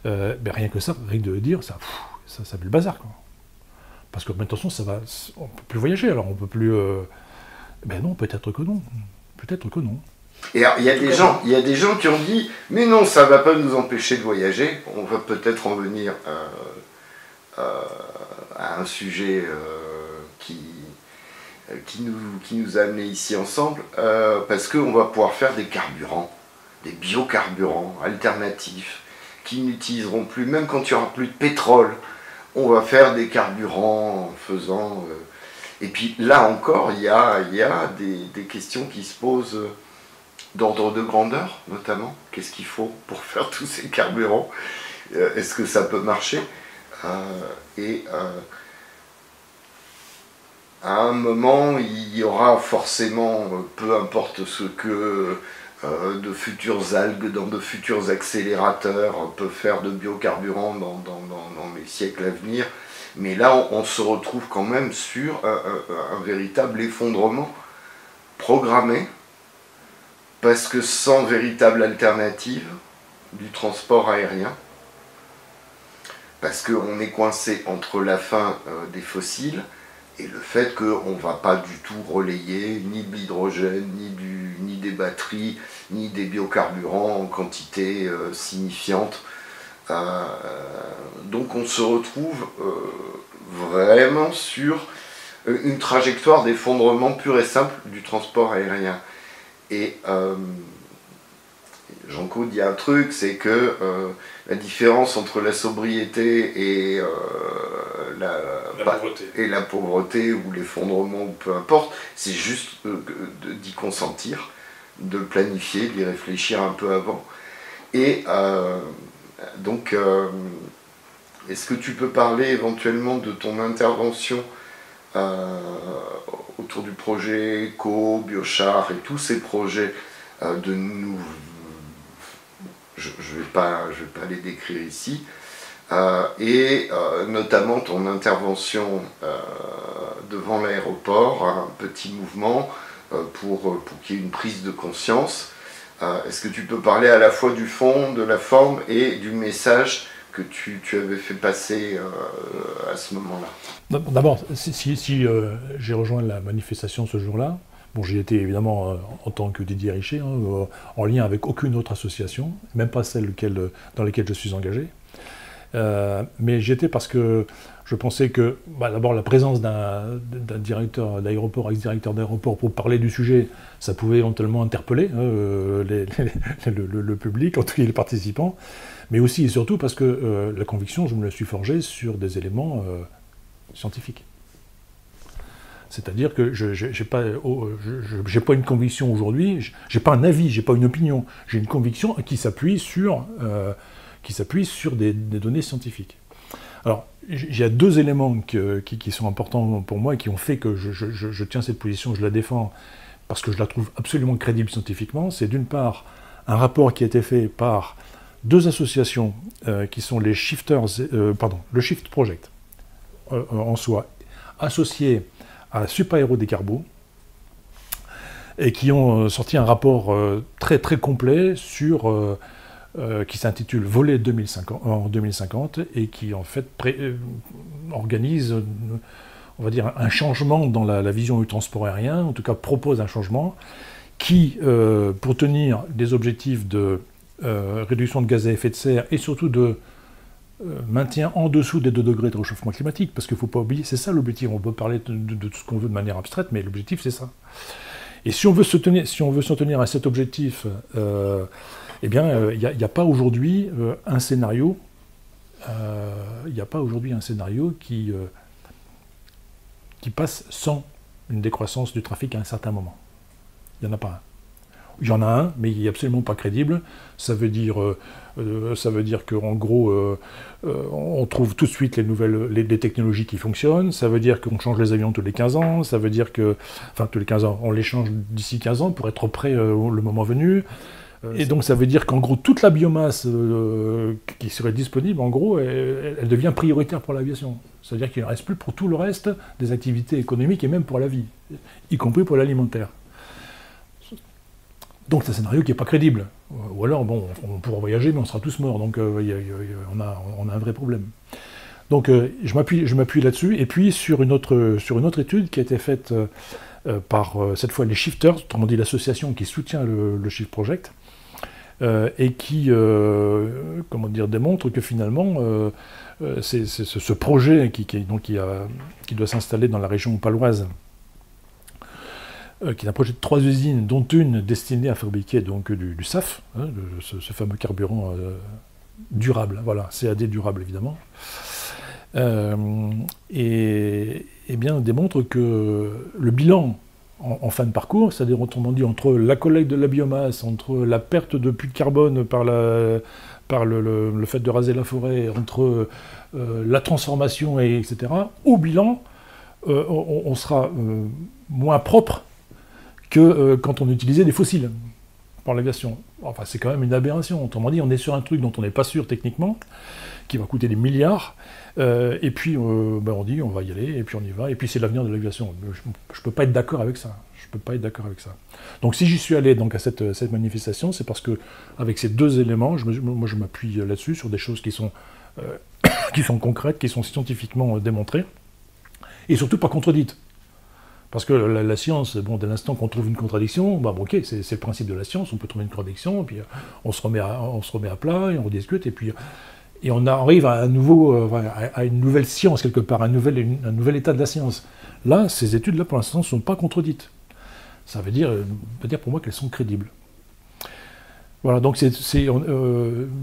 ben rien que ça, rien de dire, ça fait le bazar, quoi. Parce que maintenant, on ne peut plus voyager, alors on ne peut plus... ben non, peut-être que non. Peut-être que non. Et il y a des gens qui ont dit « Mais non, ça ne va pas nous empêcher de voyager. On va peut-être en venir à un sujet qui nous a amenés ici ensemble, parce qu'on va pouvoir faire des carburants, des biocarburants alternatifs, qui n'utiliseront plus, même quand il n'y aura plus de pétrole, on va faire des carburants en faisant... et puis là encore, il y a des questions qui se posent d'ordre de grandeur, notamment. Qu'est-ce qu'il faut pour faire tous ces carburants? Est-ce que ça peut marcher? À un moment, il y aura forcément, peu importe ce que de futures algues dans de futurs accélérateurs peuvent faire de biocarburants dans les siècles à venir, mais là on se retrouve quand même sur un véritable effondrement programmé, parce que sans véritable alternative du transport aérien, parce qu'on est coincé entre la fin des fossiles et le fait qu'on ne va pas du tout relayer ni de l'hydrogène, ni des batteries, ni des biocarburants en quantité signifiante. Donc on se retrouve vraiment sur une trajectoire d'effondrement pur et simple du transport aérien. Et Jean-Claude dit un truc, c'est que la différence entre la sobriété et la pauvreté ou l'effondrement ou peu importe, c'est juste d'y consentir, de le planifier, d'y réfléchir un peu avant. Et donc, est-ce que tu peux parler éventuellement de ton intervention autour du projet Eco, Biochar et tous ces projets de nous... Je vais pas les décrire ici, et notamment ton intervention devant l'aéroport, un petit mouvement pour qu'il y ait une prise de conscience. Est-ce que tu peux parler à la fois du fond, de la forme et du message que tu avais fait passer à ce moment-là? D'abord, si j'ai rejoint la manifestation ce jour-là, bon, j'y étais évidemment en tant que Didier Richer, hein, en lien avec aucune autre association, même pas celle dans lesquelles je suis engagé. Mais j'y étais parce que je pensais que, d'abord, la présence d'un directeur d'aéroport, ex-directeur d'aéroport, pour parler du sujet, ça pouvait éventuellement interpeller le public, en tout cas les participants, mais aussi et surtout parce que la conviction, je me la suis forgée sur des éléments scientifiques. C'est-à-dire que je n'ai pas une conviction aujourd'hui, je n'ai pas un avis, je n'ai pas une opinion, j'ai une conviction qui s'appuie sur des données scientifiques. Alors, il y a deux éléments qui sont importants pour moi et qui ont fait que je tiens cette position, je la défends, parce que je la trouve absolument crédible scientifiquement. C'est d'une part un rapport qui a été fait par deux associations qui sont le Shift Project en soi, associé à Super Aero Décarbo, et qui ont sorti un rapport très très complet qui s'intitule Volet 2050 et qui en fait organise, on va dire, un changement dans la vision du transport aérien, en tout cas propose un changement qui, pour tenir des objectifs de réduction de gaz à effet de serre et surtout de maintien en dessous des 2 degrés de réchauffement climatique, parce qu'il ne faut pas oublier, c'est ça l'objectif. On peut parler de tout ce qu'on veut de manière abstraite, mais l'objectif c'est ça. Et si on veut s'en tenir à cet objectif, eh bien, il n'y a pas aujourd'hui un scénario, qui passe sans une décroissance du trafic à un certain moment. Il n'y en a pas un. Il y en a un, mais il n'est absolument pas crédible. Ça veut dire qu'en gros, on trouve tout de suite les technologies qui fonctionnent. Ça veut dire qu'on change les avions tous les 15 ans. Ça veut dire que, enfin tous les 15 ans, on les change d'ici 15 ans pour être prêt le moment venu. Et donc ça veut dire qu'en gros, toute la biomasse qui serait disponible, en gros, elle devient prioritaire pour l'aviation. C'est-à-dire qu'il ne reste plus pour tout le reste des activités économiques et même pour la vie, y compris pour l'alimentaire. Donc c'est un scénario qui n'est pas crédible. Ou alors, bon, on pourra voyager, mais on sera tous morts. Donc on a un vrai problème. Donc je m'appuie là-dessus. Et puis sur une autre étude qui a été faite par, cette fois, les Shifters, autrement dit l'association qui soutient le Shift Project, et qui démontre que finalement, c'est ce projet qui doit s'installer dans la région paloise, qui est un projet de 3 usines, dont une destinée à fabriquer donc, du SAF, hein, ce fameux carburant durable, voilà, CAD durable évidemment, et bien démontre que le bilan en fin de parcours, c'est-à-dire autrement dit entre la collecte de la biomasse, entre la perte de puits de carbone par le fait de raser la forêt, entre la transformation, etc., au bilan, on sera moins propre que quand on utilisait des fossiles pour l'aviation. Enfin, c'est quand même une aberration. Autrement dit, on est sur un truc dont on n'est pas sûr techniquement, qui va coûter des milliards, et puis on dit on va y aller, et puis on y va, et puis c'est l'avenir de l'aviation. Je ne peux pas être d'accord avec ça. Donc si j'y suis allé donc, à cette manifestation, c'est parce que avec ces deux éléments, moi je m'appuie là-dessus, sur des choses qui sont concrètes, qui sont scientifiquement démontrées, et surtout pas contredites. Parce que la science, bon, dès l'instant qu'on trouve une contradiction, bah, bon, ok, c'est le principe de la science, on peut trouver une contradiction, et puis on se remet à plat, et on rediscute, et on arrive à une nouvelle science, quelque part, un nouvel état de la science. Là, ces études-là, pour l'instant, ne sont pas contredites. Ça veut dire pour moi qu'elles sont crédibles. Voilà, donc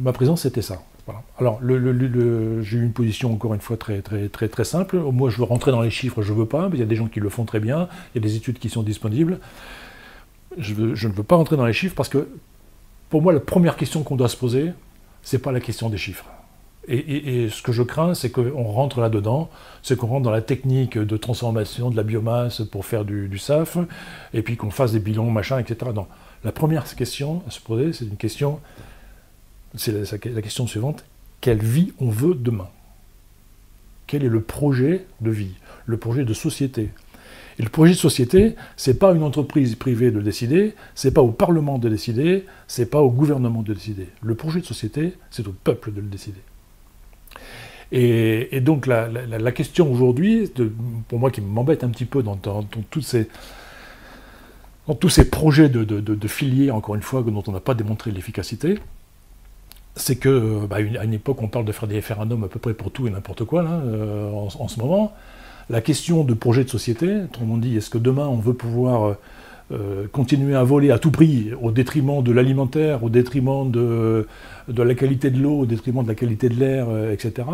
ma présence, c'était ça. Voilà. Alors, j'ai eu une position, encore une fois, très, très, très, très simple. Moi, je veux rentrer dans les chiffres, je ne veux pas, mais il y a des gens qui le font très bien, il y a des études qui sont disponibles. Je ne veux pas rentrer dans les chiffres parce que, pour moi, la première question qu'on doit se poser, ce n'est pas la question des chiffres. Et ce que je crains, c'est qu'on rentre là-dedans, c'est qu'on rentre dans la technique de transformation de la biomasse pour faire du SAF, et puis qu'on fasse des bilans, machin, etc. Non. La première question à se poser, c'est la question suivante: quelle vie on veut demain? Quel est le projet de vie, le projet de société? Et le projet de société, c'est pas une entreprise privée de le décider, c'est pas au Parlement de décider, c'est pas au gouvernement de décider. Le projet de société, c'est au peuple de le décider. Et donc la question aujourd'hui, pour moi qui m'embête un petit peu dans tous ces projets de filières, encore une fois, dont on n'a pas démontré l'efficacité, c'est que à une époque, on parle de faire des référendums à peu près pour tout et n'importe quoi, là, en ce moment. La question de projet de société, autrement dit, est-ce que demain on veut pouvoir continuer à voler à tout prix au détriment de l'alimentaire, au détriment de la qualité de l'eau, au détriment de la qualité de l'air, etc.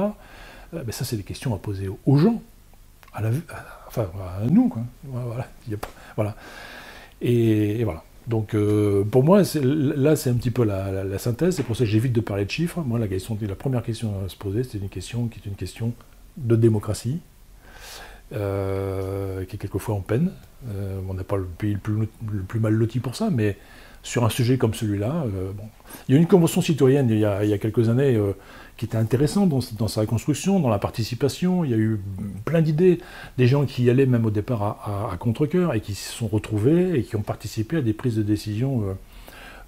Ben ça, c'est des questions à poser aux gens, à nous, quoi. Voilà. Et voilà. Donc, pour moi, là, c'est un petit peu la synthèse. C'est pour ça que j'évite de parler de chiffres. Moi, la première question à se poser, c'est une question qui est une question de démocratie, qui est quelquefois en peine. On n'a pas le pays le plus mal loti pour ça, mais sur un sujet comme celui-là, il y a eu une convention citoyenne il y a quelques années qui était intéressante dans sa construction, dans la participation. Il y a eu plein d'idées, des gens qui y allaient même au départ à contre-cœur et qui se sont retrouvés et qui ont participé à des prises de décision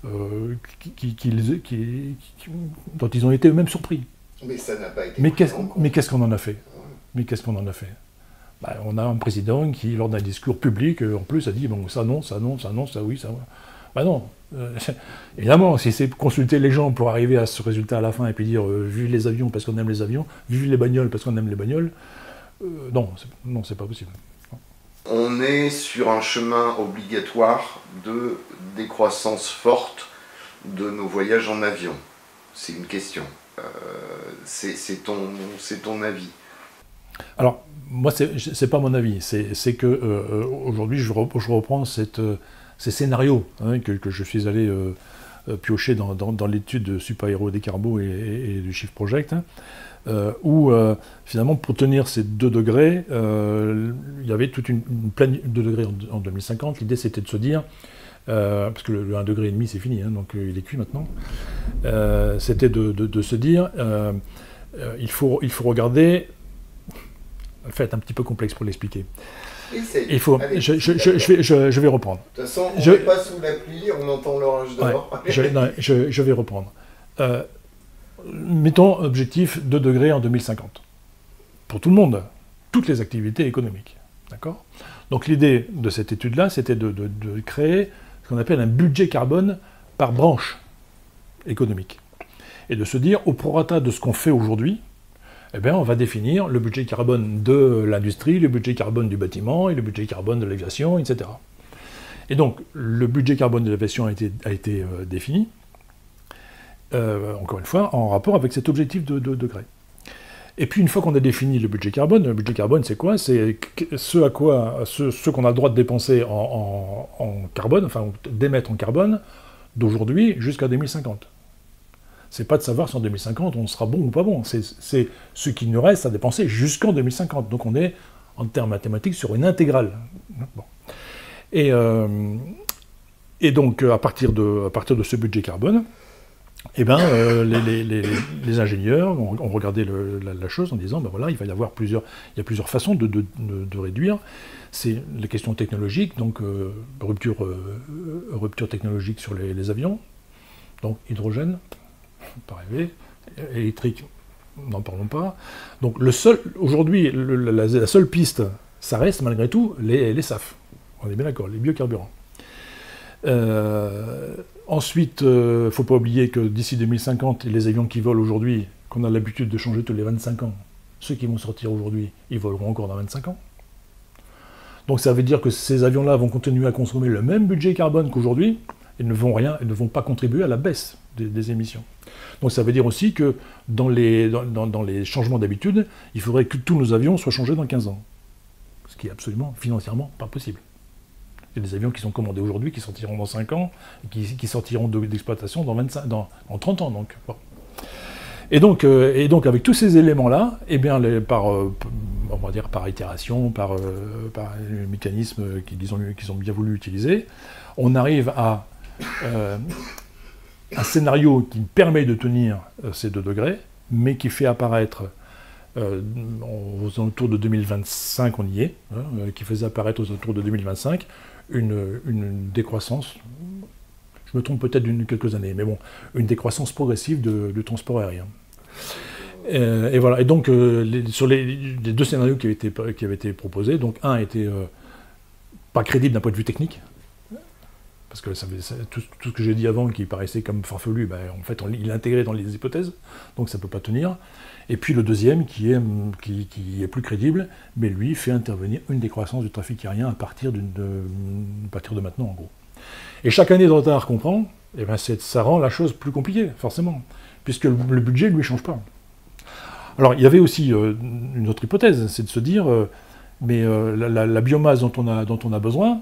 dont ils ont été eux-mêmes surpris. Mais ça n'a pas été. Mais qu'est-ce qu'on en a fait? On a un président qui, lors d'un discours public, en plus, a dit bon, ça non, ça non, ça non, ça oui, ça oui. Non. Évidemment, si c'est consulter les gens pour arriver à ce résultat à la fin et puis dire vive les avions parce qu'on aime les avions, vive les bagnoles parce qu'on aime les bagnoles, non, c'est pas possible. On est sur un chemin obligatoire de décroissance forte de nos voyages en avion. C'est une question. C'est ton avis. Alors, moi, c'est pas mon avis. C'est que aujourd'hui, je reprends cette ces scénarios que je suis allé piocher dans l'étude de Super Hero Décarbo et du Shift Project, où finalement pour tenir ces 2 degrés, il y avait toute une planète 2 degrés en 2050. L'idée c'était de se dire, parce que le 1,5 degré c'est fini, donc il est cuit maintenant, c'était de se dire, il faut regarder, en fait un petit peu complexe pour l'expliquer. Il faut, allez, je vais reprendre. De toute façon, on n'est pas sous la pluie, on entend l'orage dehors. Je vais reprendre. Mettons objectif 2 degrés en 2050. Pour tout le monde, toutes les activités économiques. D'accord ? Donc l'idée de cette étude-là, c'était de créer ce qu'on appelle un budget carbone par branche économique. Et de se dire, au prorata de ce qu'on fait aujourd'hui, eh bien, on va définir le budget carbone de l'industrie, le budget carbone du bâtiment et le budget carbone de l'aviation, etc. Et donc, le budget carbone de l'aviation a été défini, encore une fois, en rapport avec cet objectif de degrés. Et puis, une fois qu'on a défini le budget carbone c'est quoi? C'est ce qu'on a le droit de dépenser en carbone, enfin, d'émettre en carbone, d'aujourd'hui jusqu'à 2050. C'est pas de savoir si en 2050 on sera bon ou pas bon, c'est ce qui nous reste à dépenser jusqu'en 2050. Donc on est, en termes mathématiques, sur une intégrale. Bon. Et donc à partir de ce budget carbone, eh ben, les ingénieurs ont regardé la chose en disant, ben voilà, il y a plusieurs façons de réduire. C'est les questions technologiques, donc rupture technologique sur les avions, donc hydrogène, pas rêver, électrique, n'en parlons pas. Donc aujourd'hui, la seule piste, ça reste malgré tout les SAF. On est bien d'accord, les biocarburants. Ensuite, il ne faut pas oublier que d'ici 2050, les avions qui volent aujourd'hui, qu'on a l'habitude de changer tous les 25 ans, ceux qui vont sortir aujourd'hui, ils voleront encore dans 25 ans. Donc ça veut dire que ces avions-là vont continuer à consommer le même budget carbone qu'aujourd'hui, et ne vont pas contribuer à la baisse des émissions. Donc ça veut dire aussi que dans les changements d'habitude, il faudrait que tous nos avions soient changés dans 15 ans. Ce qui est absolument, financièrement, pas possible. Il y a des avions qui sont commandés aujourd'hui, qui sortiront dans 5 ans, et qui sortiront d'exploitation dans 30 ans. Donc, bon. Et donc avec tous ces éléments-là, eh bien, on va dire par itération, par les mécanismes qu'ils ont bien voulu utiliser, on arrive à un scénario qui permet de tenir ces 2 degrés, mais qui fait apparaître, aux alentours de 2025, on y est, qui faisait apparaître aux alentours de 2025, une décroissance, je me trompe peut-être d'une quelques années, mais bon, une décroissance progressive du transport aérien. Et voilà. Et donc, sur les 2 scénarios qui avaient été proposés, donc un était pas crédible d'un point de vue technique, parce que tout ce que j'ai dit avant, qui paraissait comme farfelu, ben, en fait, il est intégré dans les hypothèses, donc ça ne peut pas tenir. Et puis le deuxième, qui est plus crédible, mais lui fait intervenir une décroissance du trafic aérien à partir de maintenant, en gros. Et chaque année de retard qu'on prend, eh ben ça rend la chose plus compliquée, forcément, puisque le budget, lui, ne change pas. Alors, il y avait aussi une autre hypothèse, c'est de se dire, la biomasse dont on a besoin,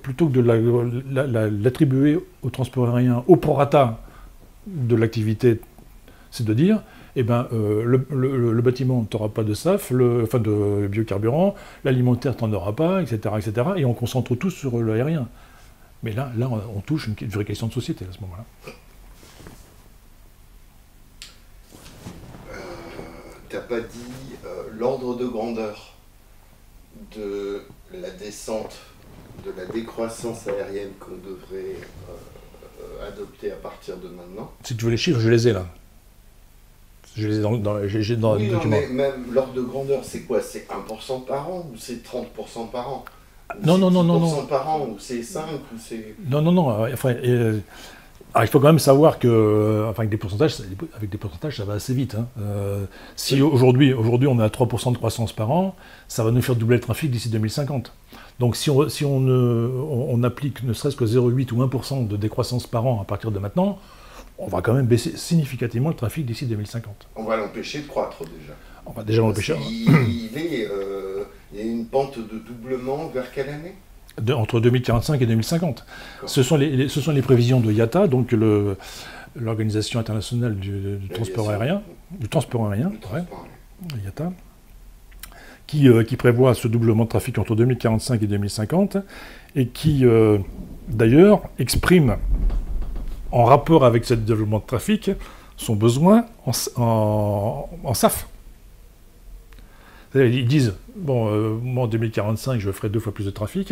plutôt que de l'attribuer au transport aérien au prorata de l'activité, c'est de dire, eh ben, le bâtiment n'aura pas de SAF, de biocarburant, l'alimentaire n'en aura pas, etc., et on concentre tout sur l'aérien. Mais là, on touche une vraie question de société à ce moment-là. T'as pas dit l'ordre de grandeur de la descente, de la décroissance aérienne qu'on devrait adopter à partir de maintenant? Si tu veux les chiffres, je les ai là. Je les ai dans oui, le document. Mais même l'ordre de grandeur, c'est quoi? C'est 1% par an ou c'est 30% par an? Non. 10% par an ou c'est 5 ou c'est... Non. Enfin, alors, il faut quand même savoir que, enfin, avec des pourcentages, ça va assez vite. Hein. Si aujourd'hui, on est à 3% de croissance par an, ça va nous faire doubler le trafic d'ici 2050. Donc si on applique ne serait-ce que 0,8 ou 1% de décroissance par an à partir de maintenant, on va quand même baisser significativement le trafic d'ici 2050. On va l'empêcher de croître déjà. On va déjà l'empêcher. Il y a une pente de doublement vers quelle année? entre 2045 et 2050. Ce sont les prévisions de IATA, donc l'Organisation internationale du transport aérien, IATA, qui prévoit ce doublement de trafic entre 2045 et 2050, et qui, d'ailleurs, exprime, en rapport avec ce développement de trafic, son besoin en SAF. Ils disent, moi en 2045, je ferai 2 fois plus de trafic,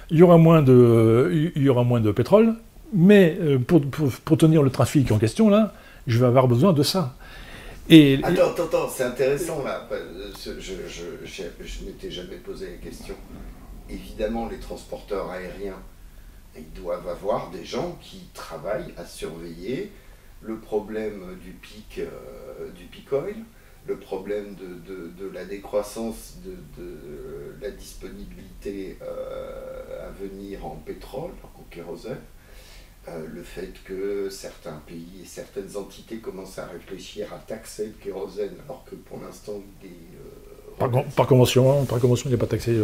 il y aura moins de pétrole, mais pour tenir le trafic en question, là, je vais avoir besoin de ça. Attends, c'est intéressant, là. Je m'étais jamais posé la question. Évidemment, les transporteurs aériens, ils doivent avoir des gens qui travaillent à surveiller le problème du peak oil, le problème de la décroissance de la disponibilité à venir en pétrole, en kérosène, le fait que certains pays et certaines entités commencent à réfléchir à taxer le kérosène, alors que pour l'instant, il est... par convention, il n'est pas taxé.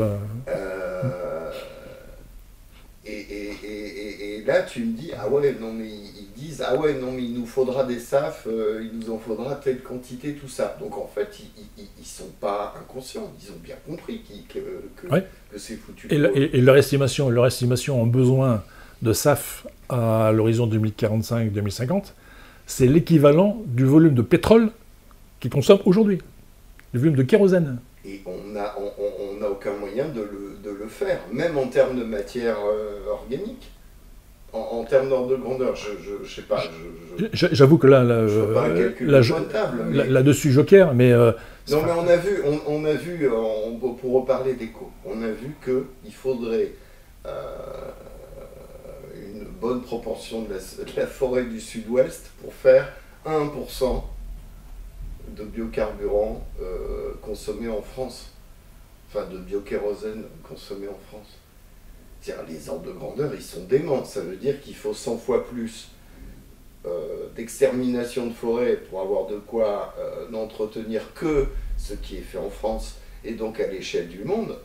Et là, tu me dis, ah ouais, non, mais ils disent, ah ouais, non, mais il nous faudra des SAF, il nous en faudra telle quantité, tout ça. Donc en fait, ils sont pas inconscients, ils ont bien compris que c'est foutu. Et leur estimation en besoin de SAF à l'horizon 2045-2050, c'est l'équivalent du volume de pétrole qu'ils consomment aujourd'hui, du volume de kérosène. Et on n'a aucun moyen de le faire, même en termes de matière organique. En termes d'ordre de grandeur, je sais pas. J'avoue que là-dessus, joker, mais... non, mais on a vu, pour reparler d'éco, on a vu qu'il faudrait une bonne proportion de la forêt du sud-ouest pour faire 1% de biocarburant consommé en France. Enfin, de biokérosène consommé en France. C'est-à-dire, les ordres de grandeur, ils sont déments. Ça veut dire qu'il faut 100 fois plus d'extermination de forêt pour avoir de quoi n'entretenir que ce qui est fait en France, et donc à l'échelle du monde.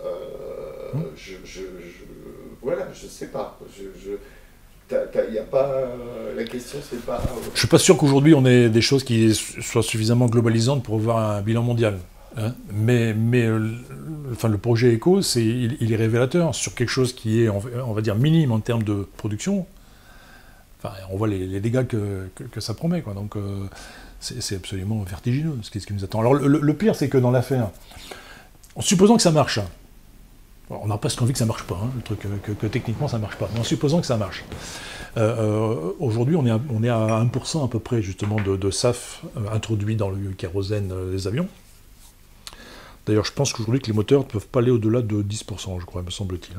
Voilà, je sais pas. Y a pas, la question, c'est pas... Je suis pas sûr qu'aujourd'hui on ait des choses qui soient suffisamment globalisantes pour avoir un bilan mondial. Hein. Mais le projet ECO, il est révélateur sur quelque chose qui est, on va dire, minime en termes de production. Enfin, on voit les dégâts que ça promet, quoi. Donc c'est absolument vertigineux ce qui nous attend. Alors le pire, c'est que dans l'affaire, en supposant que ça marche, on n'a presque envie que ça marche pas, hein, le truc, que techniquement ça marche pas, mais en supposant que ça marche. Aujourd'hui, on est à 1% à peu près justement de SAF introduit dans le kérosène des avions. D'ailleurs, je pense qu'aujourd'hui que les moteurs ne peuvent pas aller au-delà de 10%, je crois, me semble-t-il.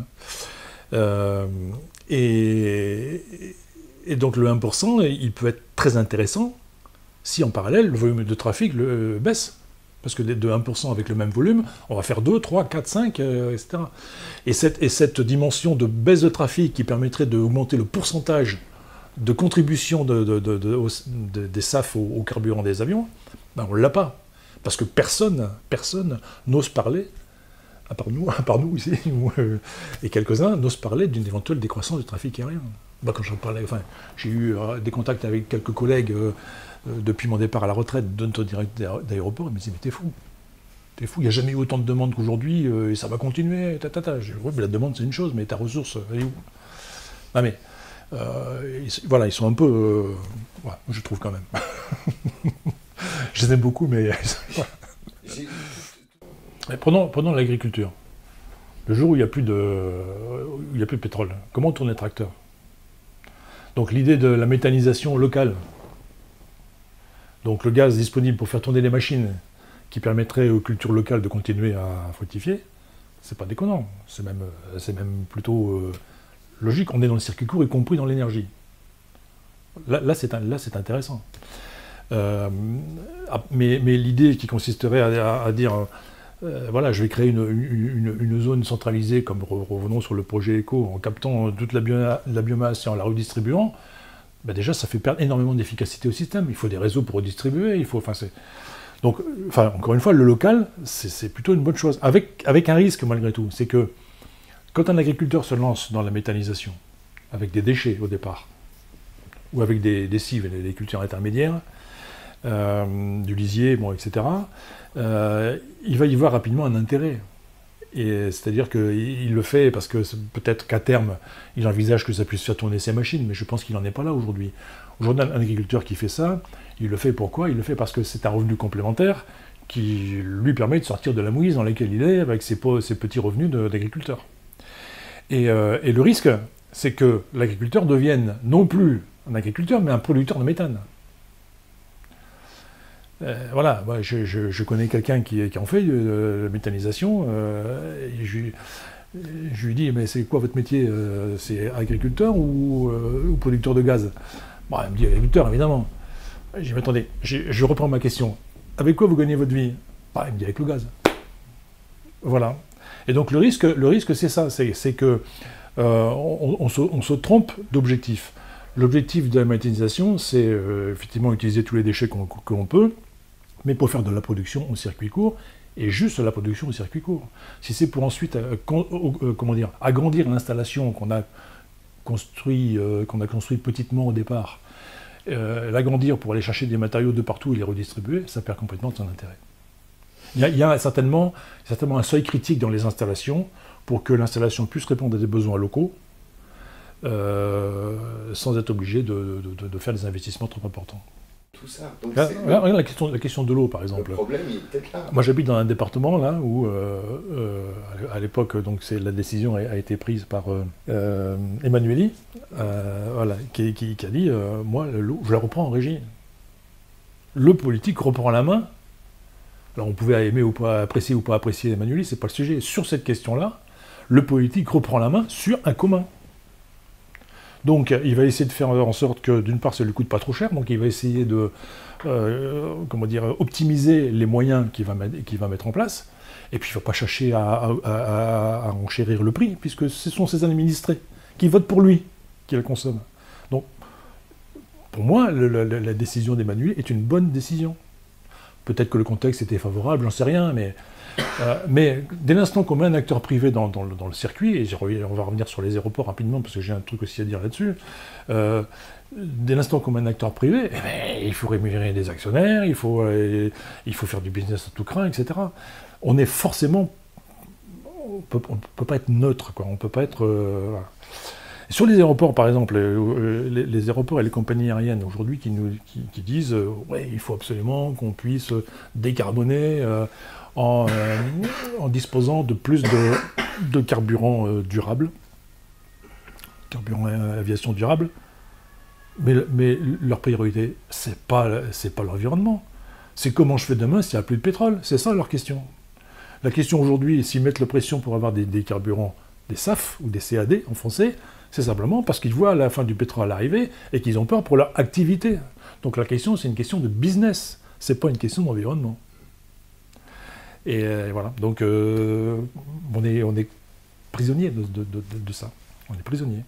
Et donc le 1%, il peut être très intéressant si en parallèle le volume de trafic baisse. Parce que de 1% avec le même volume, on va faire 2, 3, 4, 5, etc. Et cette dimension de baisse de trafic qui permettrait d'augmenter le pourcentage de contribution des SAF au carburant des avions, ben on ne l'a pas. Parce que personne n'ose parler, à part nous ici, et quelques-uns, n'osent parler d'une éventuelle décroissance du trafic aérien. Ben quand j'en parlais, j'ai eu des contacts avec quelques collègues depuis mon départ à la retraite de notre directeur d'aéroport, ils me disaient, mais t'es fou, il n'y a jamais eu autant de demandes qu'aujourd'hui, et ça va continuer, J'ai dit, oui, mais la demande c'est une chose, mais ta ressource, elle est où? Ah mais, voilà, ils sont un peu, je trouve quand même. Je les aime beaucoup, mais... Prenons l'agriculture. Le jour où il n'y a plus de pétrole, comment tourner les tracteurs? Donc l'idée de la méthanisation locale, donc le gaz disponible pour faire tourner les machines qui permettrait aux cultures locales de continuer à fructifier, c'est pas déconnant, c'est même plutôt logique. On est dans le circuit court, y compris dans l'énergie. Là, c'est intéressant. Mais l'idée qui consisterait à dire, voilà, je vais créer une zone centralisée, comme revenons sur le projet ECO, en captant toute la biomasse et en la redistribuant, ben déjà ça fait perdre énormément d'efficacité au système. Il faut des réseaux pour redistribuer, donc, encore une fois, le local, c'est plutôt une bonne chose, avec un risque malgré tout, c'est que Quand un agriculteur se lance dans la méthanisation, avec des déchets au départ, ou avec des cives, des cultures intermédiaires, du lisier, bon, etc., il va y voir rapidement un intérêt. Et c'est-à-dire qu'il le fait parce que peut-être qu'à terme, il envisage que ça puisse faire tourner ses machines, mais je pense qu'il n'en est pas là aujourd'hui. Aujourd'hui, un agriculteur qui fait ça, il le fait pourquoi? Il le fait parce que c'est un revenu complémentaire qui lui permet de sortir de la mouise dans laquelle il est avec ses petits revenus d'agriculteur. Et le risque, c'est que l'agriculteur devienne non plus un agriculteur, mais un producteur de méthane. Voilà, moi, je connais quelqu'un qui en fait de la méthanisation. Je lui dis, mais c'est quoi votre métier? C'est agriculteur ou producteur de gaz? Bon, il me dit agriculteur, évidemment. Je dis, mais attendez, je reprends ma question. Avec quoi vous gagnez votre vie? Bah, il me dit avec le gaz. Voilà. Et donc le risque c'est ça, c'est que on se trompe d'objectif. L'objectif de la méthanisation, c'est effectivement utiliser tous les déchets que l'on peut, mais pour faire de la production au circuit court, et juste la production au circuit court. Si c'est pour ensuite agrandir l'installation qu'on a construit petitement au départ, l'agrandir pour aller chercher des matériaux de partout et les redistribuer, ça perd complètement de son intérêt. Il y a certainement un seuil critique dans les installations pour que l'installation puisse répondre à des besoins locaux sans être obligé de faire des investissements trop importants. Tout ça. Donc regarde la question de l'eau, par exemple. Le problème, il est peut-être là. Moi, j'habite dans un département là où, à l'époque, donc la décision a été prise par Emmanueli, voilà, qui a dit moi, l'eau, je la reprends en régie. Le politique reprend la main. Alors, on pouvait aimer ou pas apprécier Emmanueli, c'est pas le sujet. Sur cette question-là, le politique reprend la main sur un commun. Donc, il va essayer de faire en sorte que, d'une part, ça ne lui coûte pas trop cher, donc il va essayer de optimiser les moyens qu'il va mettre en place, et puis il ne va pas chercher à enchérir le prix, puisque ce sont ses administrés qui votent pour lui, qui le consomment. Donc, pour moi, la décision d'Emmanuel est une bonne décision. Peut-être que le contexte était favorable, j'en sais rien, mais dès l'instant qu'on met un acteur privé dans le circuit, et on va revenir sur les aéroports rapidement, parce que j'ai un truc aussi à dire là-dessus, dès l'instant qu'on met un acteur privé, il faut rémunérer des actionnaires, il faut faire du business à tout crin, etc. On est forcément... On peut pas être neutre, quoi. On peut pas être... Voilà. Sur les aéroports, par exemple, les aéroports et les compagnies aériennes aujourd'hui qui disent ouais, il faut absolument qu'on puisse décarboner en disposant de plus de carburant durable, carburant aviation durable, mais leur priorité, c'est pas l'environnement. C'est comment je fais demain s'il n'y a plus de pétrole. C'est ça leur question. La question aujourd'hui, s'ils mettent la pression pour avoir des carburants, des SAF ou des CAD en français, c'est simplement parce qu'ils voient la fin du pétrole arriver et qu'ils ont peur pour leur activité. Donc la question, c'est une question de business, c'est pas une question d'environnement. Et voilà, donc on est prisonnier de ça, on est prisonnier.